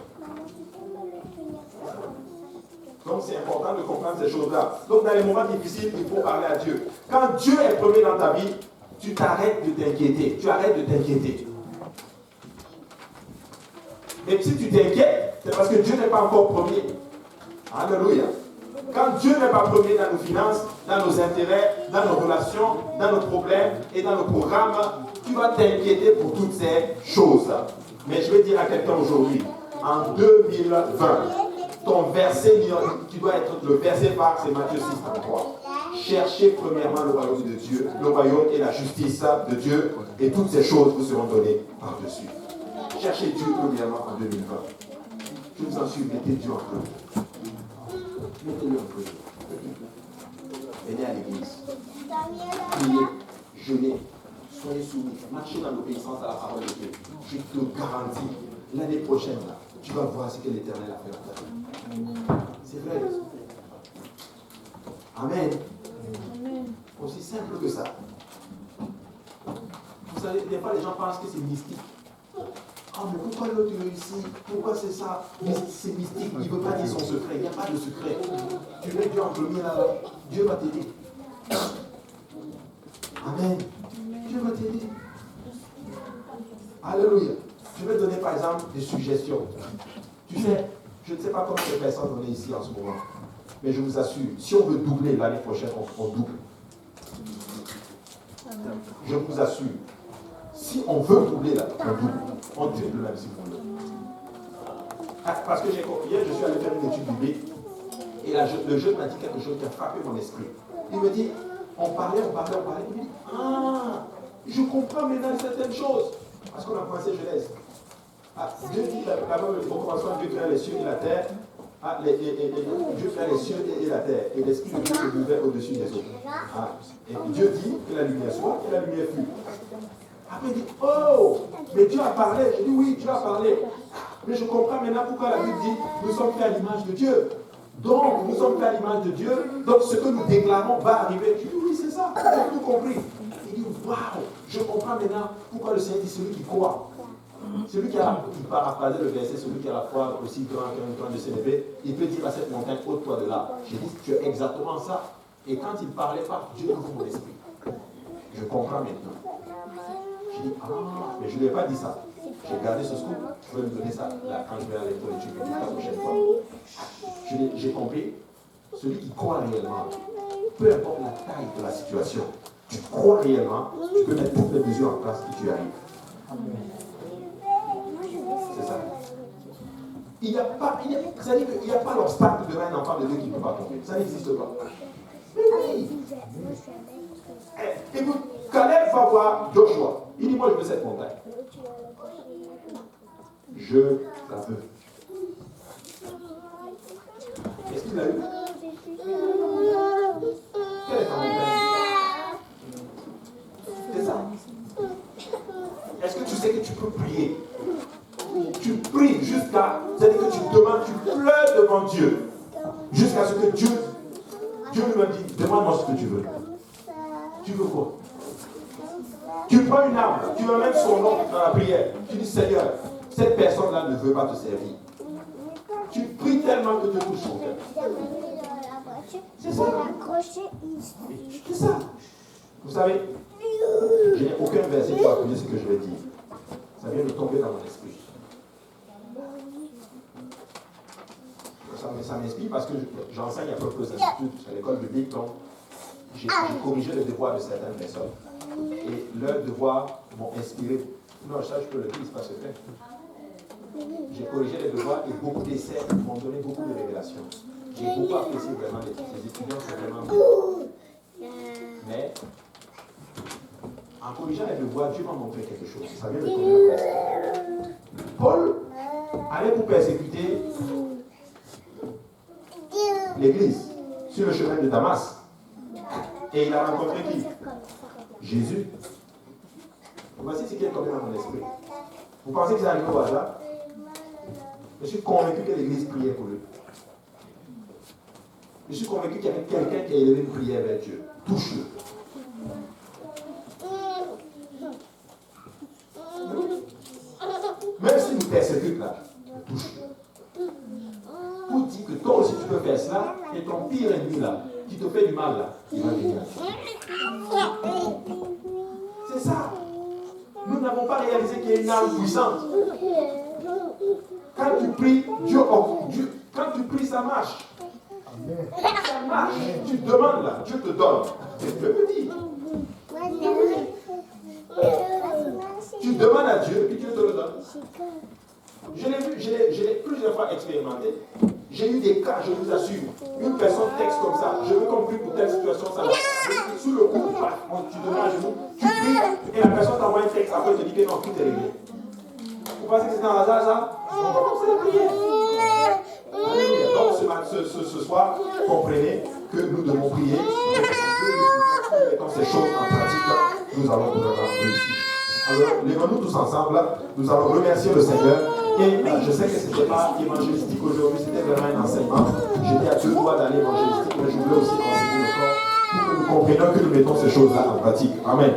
Speaker 1: Donc, c'est important de comprendre ces choses-là. Donc, dans les moments difficiles, il faut parler à Dieu. Quand Dieu est premier dans ta vie, tu t'arrêtes de t'inquiéter. Tu arrêtes de t'inquiéter. Et si tu t'inquiètes, c'est parce que Dieu n'est pas encore premier. Alléluia. Quand Dieu n'est pas premier dans nos finances, dans nos intérêts, dans nos relations, dans nos problèmes et dans nos programmes, tu vas t'inquiéter pour toutes ces choses. Mais je vais dire à quelqu'un aujourd'hui, en 2020, ton verset qui doit être le verset phare, c'est Matthieu 6,33. Cherchez premièrement le royaume de Dieu, le royaume et la justice de Dieu, et toutes ces choses vous seront données par-dessus. Cherchez Dieu premièrement en 2020. Je vous en supplie, mettez Dieu en premier. Mettez-le en premier. Venez à l'église. Priez, jeûnez, soyez soumis, marchez dans l'obéissance à la parole de Dieu. Je te garantis, l'année prochaine, là, tu vas voir ce que l'Éternel a fait dans ta vie. C'est vrai. Amen. Aussi simple que ça. Vous savez, des fois les gens pensent que c'est mystique. Mais pourquoi l'autre réussit? Pourquoi c'est ça? C'est mystique, il ne veut pas dire son secret, il n'y a pas de secret. Tu mets Dieu en premier là, Dieu va t'aider. Amen. Dieu va t'aider. Alléluia. Je vais donner par exemple des suggestions. Tu sais, je ne sais pas comment les personnes on est ici en ce moment, mais je vous assure, si on veut doubler l'année prochaine, on double. Je vous assure, si on veut doubler là, on double. On triple même si vous voulez. Parce que hier, je suis allé faire une étude biblique et le jeune m'a dit quelque chose qui a frappé mon esprit. Il me dit, on parlait. Il me dit, je comprends maintenant certaines choses. Parce qu'on a commencé Genèse. Dieu dit, d'abord, au commencement, Dieu créa les cieux et la terre. Dieu créa les cieux et la terre. Et l'esprit de Dieu se mouvait au-dessus des eaux. Et Dieu dit que la lumière soit et la lumière fut. Après, il dit, mais Dieu a parlé. Je dis, oui, Dieu a parlé. Mais je comprends maintenant pourquoi la Bible dit, nous sommes faits à l'image de Dieu. Donc, nous sommes faits à l'image de Dieu. Donc, ce que nous déclarons va arriver. Je dis, oui, c'est ça. J'ai tout compris. Il dit, waouh, je comprends maintenant pourquoi le Seigneur dit, celui qui croit. Celui qui a paraphrasé le verset, celui qui a la foi aussi grand qu'un train de s'élever, il peut dire à cette montagne, ôte-toi de là. J'ai dit, tu es exactement ça. Et quand il parlait pas, Dieu ouvre mon esprit. Je comprends maintenant. Je dis, mais je ne lui ai pas dit ça. J'ai gardé ce scoop, je vais lui donner ça là, quand je vais aller pour l'étude la prochaine fois. J'ai compris, celui qui croit réellement, peu importe la taille de la situation, tu crois réellement, tu peux mettre toutes les mesures en place et tu y arrives. C'est ça. Il n'y a pas l'obstacle de un enfant de Dieu qui ne peut pas tomber. Ça n'existe pas. Mais oui. Écoute, Caleb va voir Joshua. Il dit, moi je veux cette montagne. Je la veux. Est-ce qu'il l'a eu? Quelle est ta montagne? C'est ça. Est-ce que tu sais que tu peux prier devant Dieu. Jusqu'à ce que Dieu lui dit, demande-moi ce que tu veux. Tu veux quoi? Tu prends une âme, tu amènes son nom dans la prière. Tu dis, Seigneur, cette personne-là ne veut pas te servir. Tu pries tellement que tu touches son cœur. C'est ça. C'est ça. Vous savez, je n'ai aucun verset pour appuyer ce que je vais dire. Ça vient de tomber dans mon esprit. Ça m'inspire parce que j'enseigne à quelques instituts à l'école biblique, donc j'ai corrigé les devoirs de certaines personnes. Et leurs devoirs m'ont inspiré. Non, ça je peux le dire, c'est pas secret. J'ai corrigé les devoirs et beaucoup d'essais m'ont donné beaucoup de révélations. J'ai beaucoup apprécié vraiment les étudiants, c'est vraiment bien. Mais en corrigeant les devoirs, Dieu m'a montré quelque chose. Ça vient de tomber dans mon esprit. Paul allait pour persécuter l'église sur le chemin de Damas. Et il a rencontré qui? Jésus. Voici ce qui est tombé dans mon esprit. Vous pensez que c'est arrivé au hasard? Je suis convaincu que l'église priait pour lui. Je suis convaincu qu'il y avait quelqu'un qui a élevé une prière vers Dieu. Touche-le. Même s'il nous persécute là, touche-le. Pour dire que toi aussi tu peux faire cela, et ton pire ennemi là, qui te fait du mal là, il va venir. C'est ça. Nous n'avons pas réalisé qu'il y a une âme puissante. Quand tu pries, Dieu, quand tu pries, ça marche. Ça marche. Tu demandes là, Dieu te donne. C'est le petit. Tu demandes à Dieu, puis Dieu te le donne. Je l'ai vu, je l'ai plusieurs fois expérimenté. J'ai eu des cas, je vous assure. Une personne texte comme ça, je veux qu'on prie pour telle situation, ça va. Sous le coup, tu te mets à genoux, tu pries, et la personne t'envoie un texte, après elle te dit que non, tout est réglé. Vous pensez que c'est un hasard ça? Non, c'est la prière. Donc ce soir, comprenez que nous devons prier. Nous mettons ces choses en pratique, nous allons vraiment réussir. Alors, lèvons-nous tous ensemble, nous allons remercier le Seigneur. Et je sais que ce n'était pas évangélistique aujourd'hui, c'était vraiment un enseignement. J'étais à 2 doigts d'aller évangélistique, mais je voulais aussi enseigner le corps pour que nous comprenions que nous mettons ces choses-là en pratique. Amen.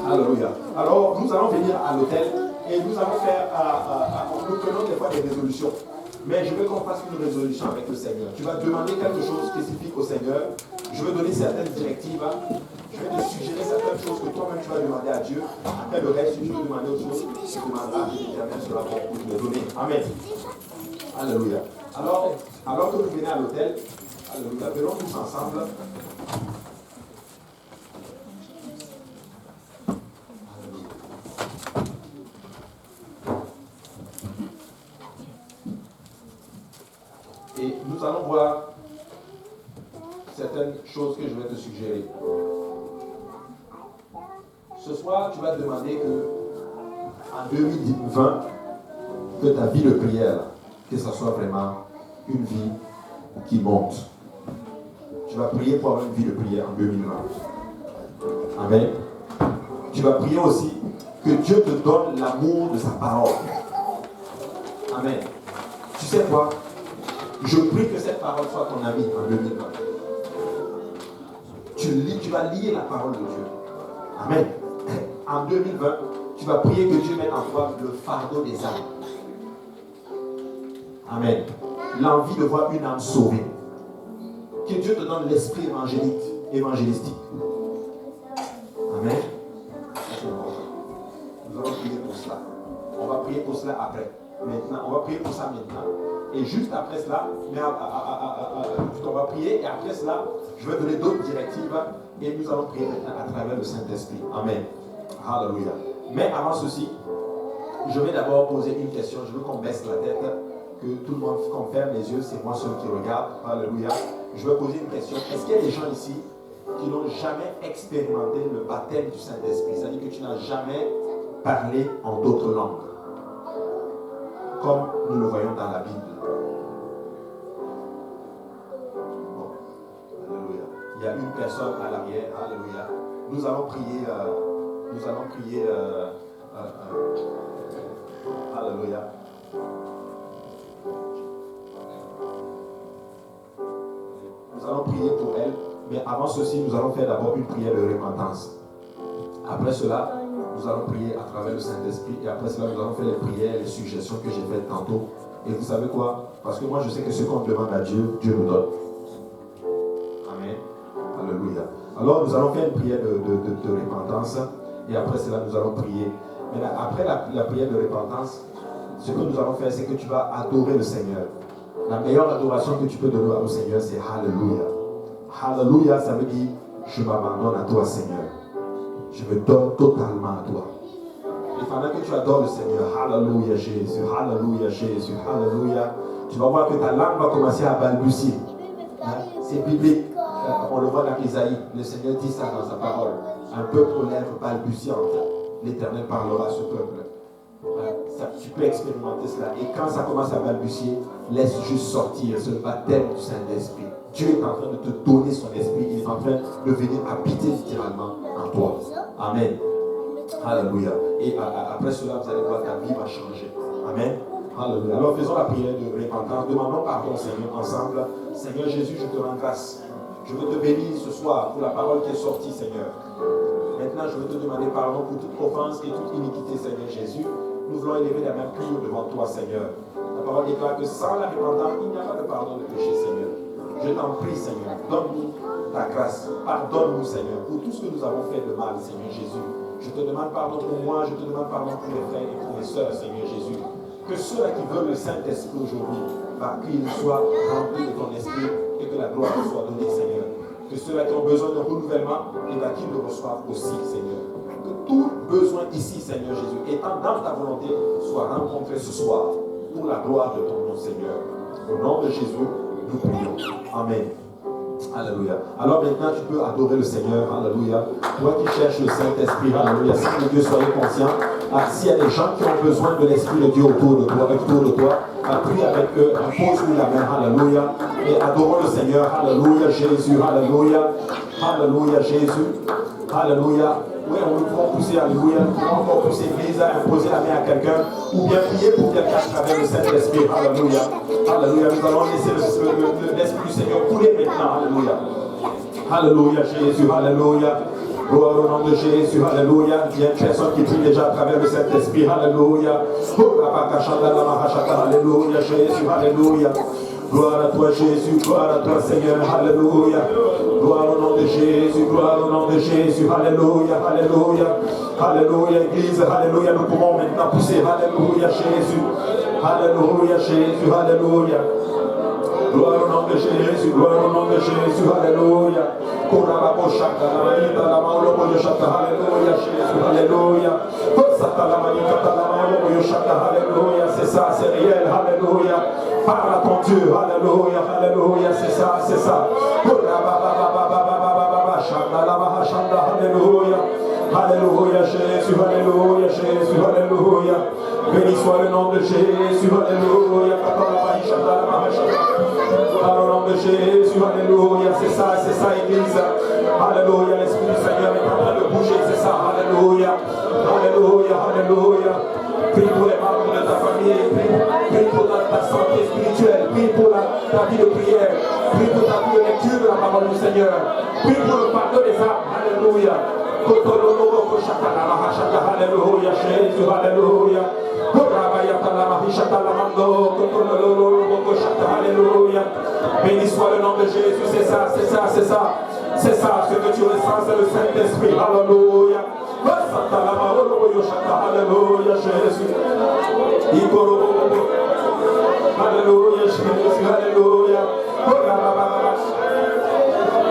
Speaker 1: Alléluia. Alors, nous allons venir à l'hôtel et nous allons faire, nous prenons des fois des résolutions. Mais je veux qu'on fasse une résolution avec le Seigneur. Tu vas demander quelque chose spécifique au Seigneur. Je veux donner certaines directives. Je vais te suggérer certaines choses que toi-même tu vas demander à Dieu. Après le reste, si tu veux demander autre chose, tu demanderas à l'Éternel sera bon pour te le donner. Amen. Alléluia. Alors que vous venez à l'hôtel, alléluia, venons tous ensemble. Et nous allons voir certaines choses que je vais te suggérer. Ce soir, tu vas demander que en 2020, que ta vie de prière, que ce soit vraiment une vie qui monte. Tu vas prier pour avoir une vie de prière en 2020. Amen. Tu vas prier aussi que Dieu te donne l'amour de sa parole. Amen. Tu sais quoi? Je prie que cette parole soit ton ami en 2020. Tu vas lire la parole de Dieu. Amen. En 2020, tu vas prier que Dieu mette en toi le fardeau des âmes. Amen. L'envie de voir une âme sauvée. Que Dieu te donne l'esprit évangélistique. Amen. Nous allons prier pour cela. On va prier pour cela après. Maintenant, on va prier pour ça maintenant. Et juste après cela, on va prier et après cela, je vais donner d'autres directives et nous allons prier maintenant à travers le Saint-Esprit. Amen. Alléluia. Mais avant ceci, je vais d'abord poser une question. Je veux qu'on baisse la tête, que tout le monde, qu'on ferme les yeux, c'est moi seul qui regarde. Alléluia. Je vais poser une question. Est-ce qu'il y a des gens ici qui n'ont jamais expérimenté le baptême du Saint-Esprit? C'est-à-dire que tu n'as jamais parlé en d'autres langues, comme nous le voyons dans la Bible. Bon. Alléluia. Il y a une personne à l'arrière. Alléluia. Nous allons prier. Alléluia. nous allons prier pour elle. Mais avant ceci, nous allons faire d'abord une prière de repentance. Après cela, nous allons prier à travers le Saint-Esprit. Et après cela, nous allons faire les prières, les suggestions que j'ai faites tantôt. Et vous savez quoi? Parce que moi, je sais que ce qu'on demande à Dieu, Dieu nous donne. Amen. Alléluia. Alors, nous allons faire une prière de repentance. Et après cela, nous allons prier. Mais là, après la prière de repentance, ce que nous allons faire, c'est que tu vas adorer le Seigneur. La meilleure adoration que tu peux donner au Seigneur, c'est Alléluia. Alléluia, ça veut dire, je m'abandonne à toi, Seigneur. Je me donne totalement à toi. Et pendant que tu adores le Seigneur, Alléluia Jésus, Alléluia Jésus, Alléluia, tu vas voir que ta langue va commencer à balbutier. Hein? C'est biblique. On le voit dans Isaïe. Le Seigneur dit ça dans sa parole. Un peuple aux lèvres balbutiantes. L'Éternel parlera à ce peuple. Ça, tu peux expérimenter cela. Et quand ça commence à balbutier, laisse juste sortir. C'est le baptême du Saint-Esprit. Dieu est en train de te donner son esprit. Il est en train de venir habiter littéralement en toi. Amen. Alléluia. Et après cela, vous allez voir, ta vie va changer. Amen. Alléluia. Alors faisons la prière de repentance. Demandons pardon, Seigneur, ensemble. Seigneur Jésus, je te rends grâce. Je veux te bénir ce soir pour la parole qui est sortie, Seigneur. Maintenant, je veux te demander pardon pour toute offense et toute iniquité, Seigneur Jésus. Nous voulons élever la main pure devant toi, Seigneur. La parole déclare que sans la repentance, il n'y a pas de pardon de péché, Seigneur. Je t'en prie, Seigneur, donne-nous ta grâce. Pardonne-nous, Seigneur, pour tout ce que nous avons fait de mal, Seigneur Jésus. Je te demande pardon pour moi, je te demande pardon pour mes frères et pour mes soeurs, Seigneur Jésus. Que ceux-là qui veulent le Saint-Esprit aujourd'hui, qu'ils soient remplis de ton esprit et que la gloire soit donnée, Seigneur. Que ceux-là qui ont besoin de renouvellement, qu'ils le reçoivent aussi, Seigneur. Que tout besoin ici, Seigneur Jésus, étant dans ta volonté, soit rencontré ce soir pour la gloire de ton nom, Seigneur. Au nom de Jésus, nous prions. Amen. Alléluia. Alors maintenant, tu peux adorer le Seigneur. Alléluia. Toi qui cherches le Saint-Esprit. Alléluia. Saint de Dieu, soyez conscients. S'il y a des gens qui ont besoin de l'Esprit de Dieu autour de toi, prie avec eux, pose-lui la main. Alléluia. Et adorons le Seigneur. Alléluia. Jésus. Alléluia. Alléluia. Jésus. Alléluia. Oui, on peut pousser, alléluia. Nous pouvons encore pousser l'église à imposer la main à quelqu'un ou bien prier pour quelqu'un à travers le Saint-Esprit. Alléluia. Alléluia. Nous allons laisser l'Esprit du Seigneur couler maintenant. Alléluia. Alléluia, Jésus. Alléluia. Gloire au nom de Jésus. Alléluia. Il y a une personne qui prie déjà à travers le Saint-Esprit. Alléluia. Alléluia, Jésus. Alléluia. Gloire à toi Jésus, gloire à toi Seigneur, alléluia. Gloire au nom de Jésus, gloire au nom de Jésus, alléluia, alléluia. Alléluia Église, alléluia. Nous pouvons maintenant pousser, alléluia Jésus, alléluia Jésus, alléluia. Gloire au nom de Jésus, gloire au nom de Jésus, alléluia. Alléluia Jésus, alléluia. Alléluia, c'est ça, c'est réel, alléluia. Parle à ton Dieu, alléluia, alléluia, c'est ça, c'est ça. Alléluia, alléluia, Jésus, alléluia, Jésus, alléluia. Béni soit le nom de Jésus, alléluia. Au nom de Jésus, alléluia, c'est ça, Église. Alléluia, l'Esprit du Seigneur est en train de bouger, c'est ça, alléluia, alléluia, alléluia. Prie pour les membres de ta famille, prie pour ta santé spirituelle, prie pour ta vie de prière, prie pour ta vie de lecture de la parole du Seigneur, prie pour le pardon des âmes, alléluia. Alléluia, Jésus, alléluia. Alléluia. Béni soit le nom de Jésus, c'est ça, c'est ça, c'est ça. C'est ça, ce que tu ressens, c'est le Saint-Esprit, alléluia. Alléluia, Jésus. Alléluia, Jésus, alléluia.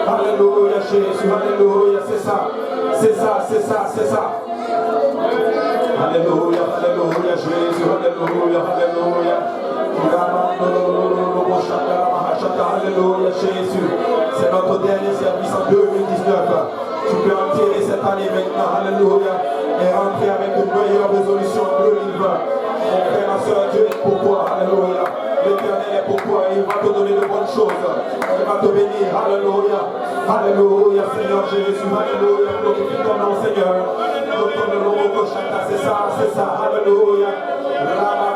Speaker 1: Alléluia, Jésus, alléluia, c'est ça. C'est ça, c'est ça, c'est ça. Alléluia, alléluia, Jésus, alléluia, alléluia. Alléluia, Jésus. C'est notre dernier service en 2019. Tu peux enterrer cette année maintenant, alléluia, et rentrer avec une meilleure résolution en 2020. Mon frère, ma soeur, Dieu est pour toi, alléluia. L'Éternel est pour toi et il va te donner de bonnes choses. Il va te bénir, alléluia. Alléluia, Seigneur Jésus, alléluia. Glorifie ton nom, Seigneur. C'est ça, c'est ça, alléluia. Alléluia.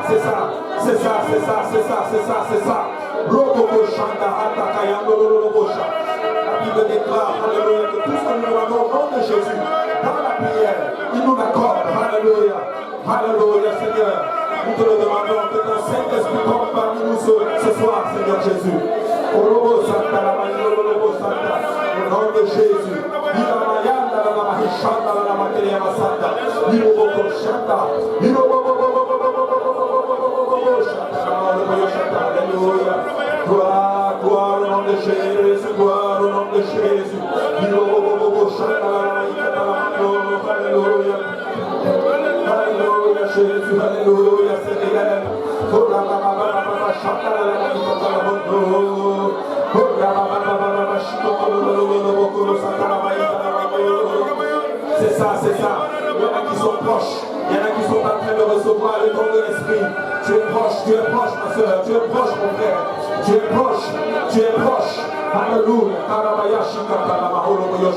Speaker 1: C'est c'est ça, c'est ça, c'est ça, c'est ça, c'est ça. Roboko Shanda Hatakayando Lolobosha. La Bible déclare, alléluia, que tout ce que nous demandons au nom de Jésus, dans la prière, il nous l'accorde. Alléluia, alléluia, Seigneur. Nous te le demandons, que ton Saint-Esprit tombe parmi nous ce soir, Seigneur Jésus. Au nom de Jésus. Gloire, gloire au nom de Jésus, gloire au nom de Jésus. Alléluia. Alléluia, Jésus, alléluia, Seigneur. C'est ça, c'est ça. Il y en a qui sont proches. Il y en a qui sont en train de recevoir le don de l'esprit. Tu es proche, ma soeur. Tu es proche, mon frère. Tu es proche, tu es proche. Alléluia. Alléluia.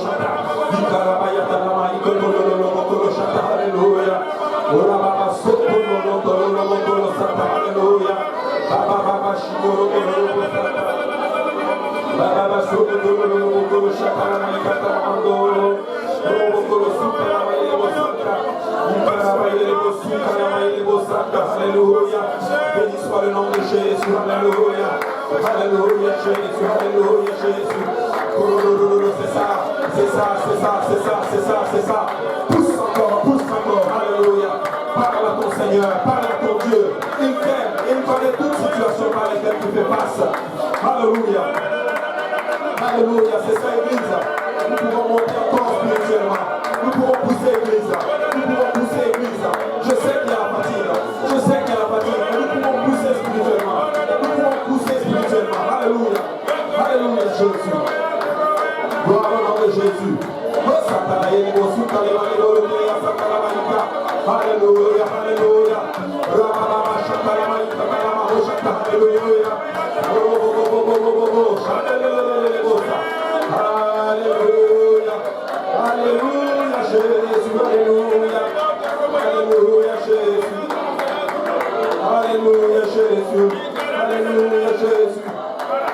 Speaker 1: Alléluia. Béni soit le nom de Jésus. Alléluia. Alléluia, Jésus. Alléluia, Jésus. C'est ça, c'est ça, c'est ça, c'est ça, c'est ça, c'est ça. Pousse encore. Alléluia. Parle à ton Seigneur, parle à ton Dieu. Il t'aime, il connaît toute situation par laquelle tu fais face. Alléluia. Alléluia, c'est ça, Église. Nous pouvons monter encore spirituellement. Nous pouvons pousser, Église. Nous pouvons pousser, Église. Je sais qu'il y a la fatigue. Je sais qu'il y a la fatigue. Mais nous pouvons pousser spirituellement. Nous pouvons pousser spirituellement. Alléluia. Alléluia, Jésus. Gloire au nom de Jésus. Alléluia, alléluia. Alléluia. Alléluia, Jésus. Alléluia. Alléluia, Jésus. Alléluia, Jésus. Alléluia, Jésus.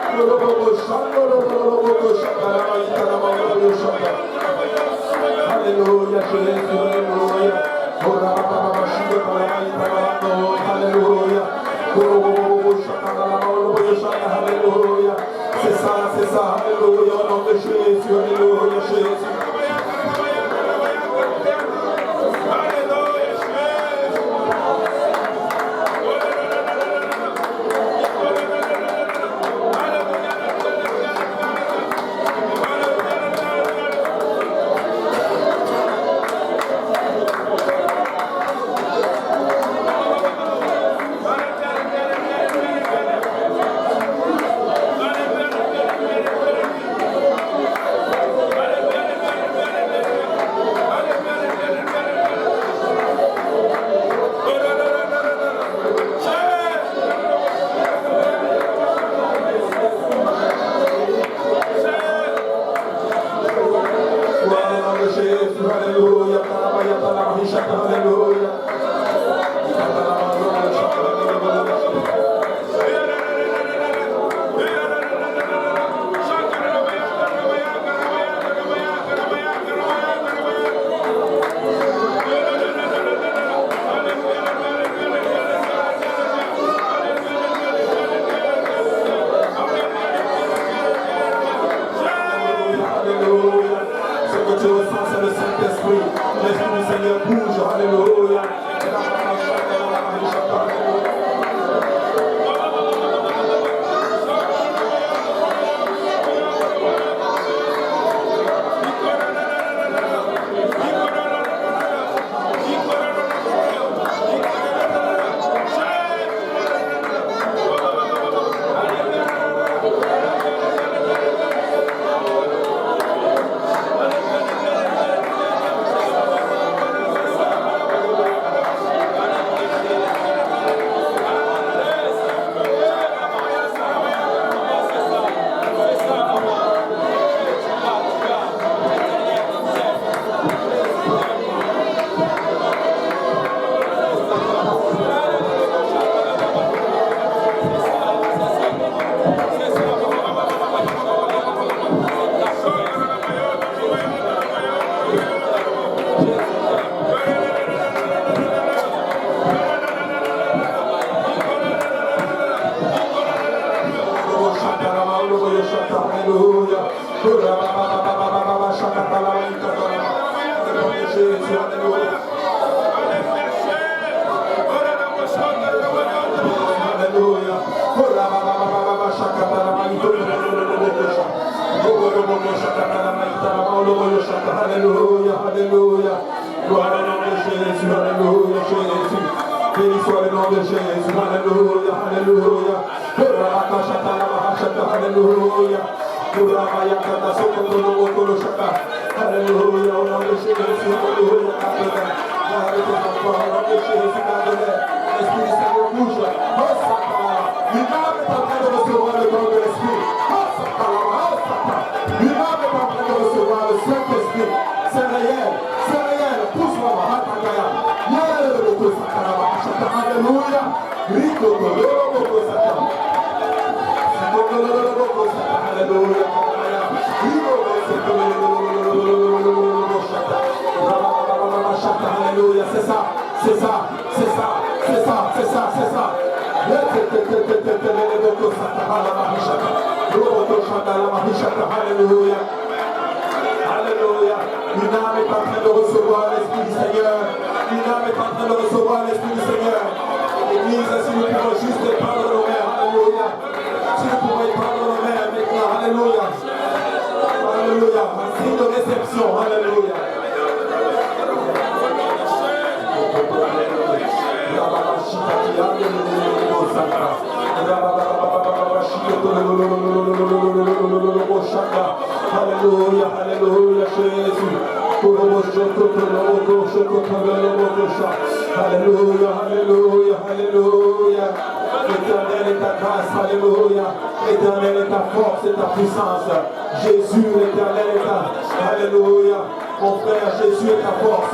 Speaker 1: Alléluia, Jésus, alléluia. Alléluia. C'est ça, alléluia, au nom de Jésus, alléluia, Jésus. Alléluia, alléluia. Gloire au nom de Jésus, alléluia, Jésus. Béni soit le nom de Jésus, alléluia, alléluia. Alléluia. Alléluia, au nom de Jésus, alléluia. L'Esprit du Seigneur bouge. L'imam est en train de recevoir le don de l'Esprit. L'imam est en train de recevoir le Saint-Esprit. C'est réel, pousse-moi. Alléluia. Alléluia, c'est ça. Alléluia. Alléluia. Une âme est en train de recevoir l'Esprit du Seigneur. Une âme est en train de recevoir l'Esprit du Seigneur. Église, si nous pouvons juste prendre nos mains. Alléluia. Si nous pouvons prendre nos mains maintenant. Alléluia. Alléluia. Un signe de réception. Alléluia. Alléluia, alléluia, Jésus. Alléluia, alléluia, alléluia. L'éternel est ta grâce, alléluia. L'éternel est ta force et ta puissance. Jésus, l'éternel est ta. Alléluia. Mon frère, Jésus est ta force.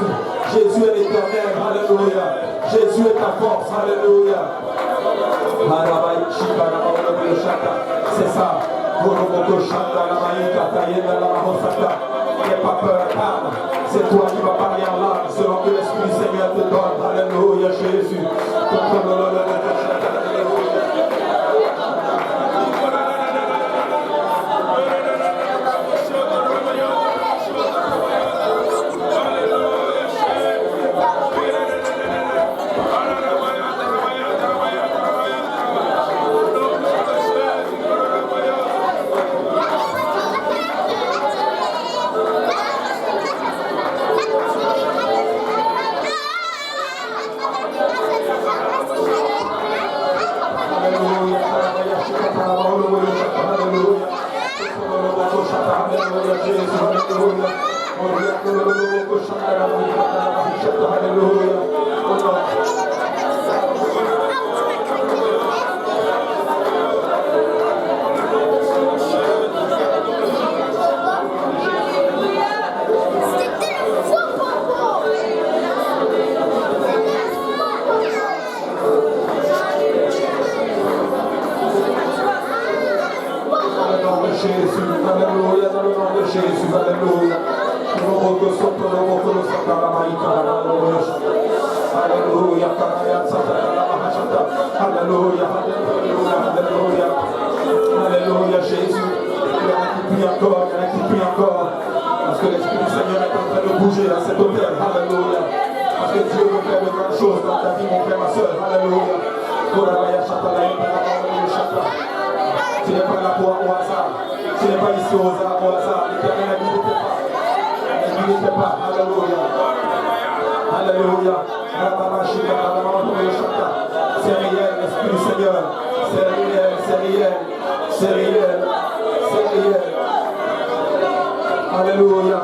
Speaker 1: Jésus est l'éternel, alléluia. Jésus est ta force, alléluia. C'est ça. N'aie pas peur, calme. C'est toi qui vas parler en langue selon que l'Esprit du Seigneur te donne. Alléluia, Jésus. Alléluia, Jésus. Il y en a qui prient encore. Parce que l'Esprit du Seigneur est en train de bouger dans cet hôtel. Alléluia. Parce que Dieu veut faire de grandes choses dans ta vie, mon frère, ma soeur. Alléluia. Tu n'es pas là pour au hasard. Tu n'es pas ici au hasard. L'Éternel ne n'était pas. Alléluia. Alléluia. C'est réel, l'Esprit du Seigneur. C'est réel. Alléluia.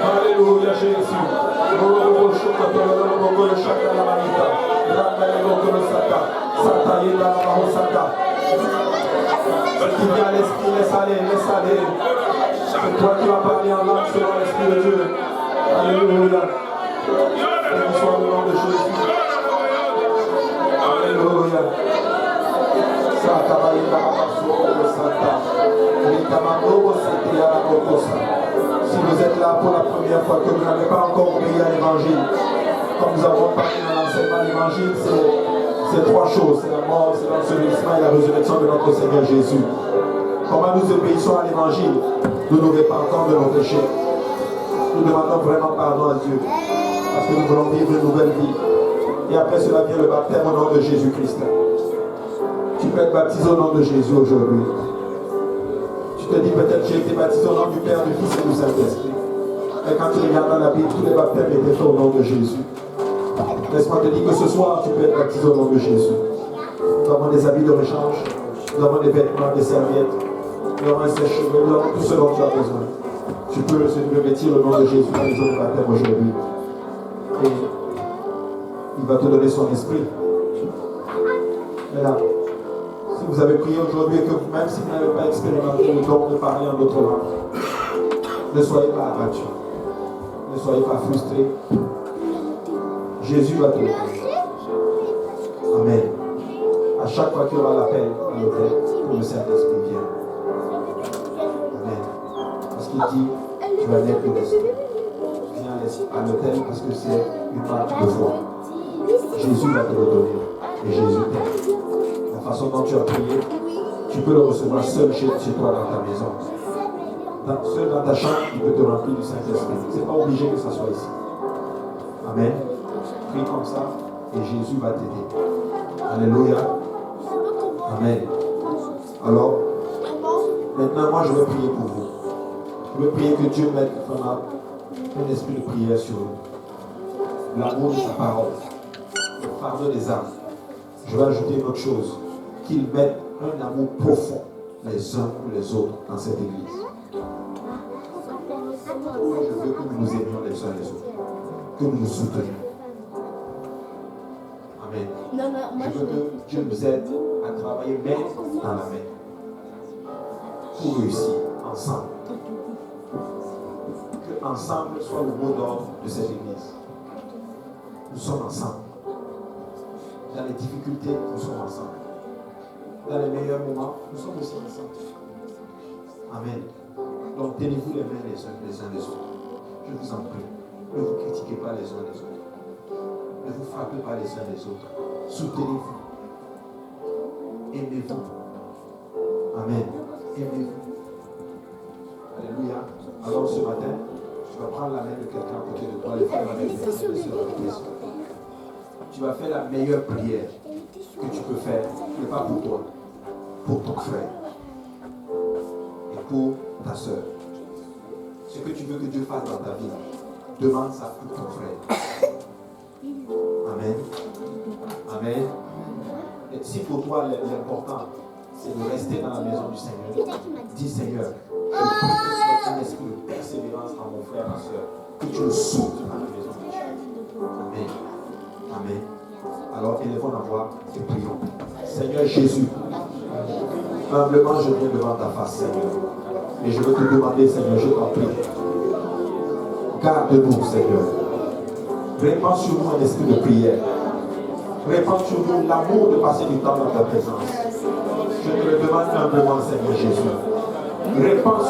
Speaker 1: Alléluia, Jésus. Qui vient à l'Esprit, laisse aller. C'est toi qui vas parler en langue selon l'Esprit de Dieu. Alléluia. Béni soit le nom de Jésus. Alléluia. Si vous êtes là pour la première fois, que vous n'avez pas encore obéi à l'évangile, comme nous avons parlé dans l'enseignement de l'évangile, c'est trois choses. C'est la mort, c'est l'ensevelissement et la résurrection de notre Seigneur Jésus. Comment nous obéissons à l'évangile? Nous nous repentons de nos péchés. Nous demandons vraiment pardon à Dieu. Parce que nous voulons vivre une nouvelle vie. Et après cela vient le baptême au nom de Jésus-Christ. Tu peux être baptisé au nom de Jésus aujourd'hui. Tu te dis peut-être j'ai été baptisé au nom du Père, du Fils et du Saint-Esprit. Et quand tu regardes dans la Bible, tous les baptêmes étaient faits au nom de Jésus. Laisse-moi te dire que ce soir, tu peux être baptisé au nom de Jésus. Nous avons des habits de rechange, nous avons des vêtements, des serviettes, nous avons un sèche-cheveux, nous avons tout ce dont tu as besoin. Tu peux revêtir le nom de Jésus dans les eaux de baptême aujourd'hui. Et il va te donner son esprit. Mesdames, si vous avez prié aujourd'hui et que même si vous n'avez pas expérimenté le don de parler en d'autres langues, ne soyez pas abattus. Ne soyez pas frustrés. Jésus va te donner. Amen. À chaque fois qu'il y aura l'appel à l'hôtel, que le Saint-Esprit vienne. Amen. Parce qu'il dit, tu vas naître de l'Esprit. Viens à l'hôtel parce que c'est une marque de foi. Jésus va te le donner. Et Jésus t'aime. La façon dont tu as prié, tu peux le recevoir seul chez toi dans ta maison. Seul dans ta chambre, il peut te remplir du Saint-Esprit. Ce n'est pas obligé que ça soit ici. Amen. Prie comme ça et Jésus va t'aider. Alléluia. Amen. Alors, maintenant, moi, je vais prier pour vous. Je vais prier que Dieu mette vraiment un esprit de prière sur vous. L'amour de sa parole. Le fardeau des âmes. Je vais ajouter une autre chose. Qu'il mette un amour profond les uns pour les autres dans cette église. Je veux que nous nous aimions les uns les autres. Que nous nous soutenions. Amen. Je veux que Dieu nous aide à travailler main dans la main. Pour réussir ensemble. Que ensemble soit le mot d'ordre de cette église. Nous sommes ensemble. Dans les difficultés, nous sommes ensemble. Dans les meilleurs moments, nous sommes aussi ensemble. Amen. Donc tenez-vous les mains les uns des autres. Je vous en prie. Ne vous critiquez pas les uns les autres. Ne vous frappez pas les uns les autres. Soutenez-vous. Aimez-vous. Amen. Aimez-vous. Alléluia. Alors ce matin, tu vas prendre la main de quelqu'un à côté de toi, les frères avec les tu vas faire la meilleure prière que tu peux faire, mais pas pour toi, pour ton frère et pour ta soeur. Ce que tu veux que Dieu fasse dans ta vie, demande ça pour ton frère. Amen. Amen. Et si pour toi l'important, c'est de rester dans la maison du Seigneur, dis Seigneur, un esprit de persévérance dans mon frère, ma soeur, que tu le soutes dans la maison de Dieu. Amen. Amen. Alors élevons la voix et prions. Seigneur Jésus, humblement je viens devant ta face, Seigneur. Et je veux te demander, Seigneur, je t'en prie. Garde-nous, Seigneur. Répands sur nous un esprit de prière. Répands sur nous l'amour de passer du temps dans ta présence. Je te le demande humblement, Seigneur Jésus. Répands sur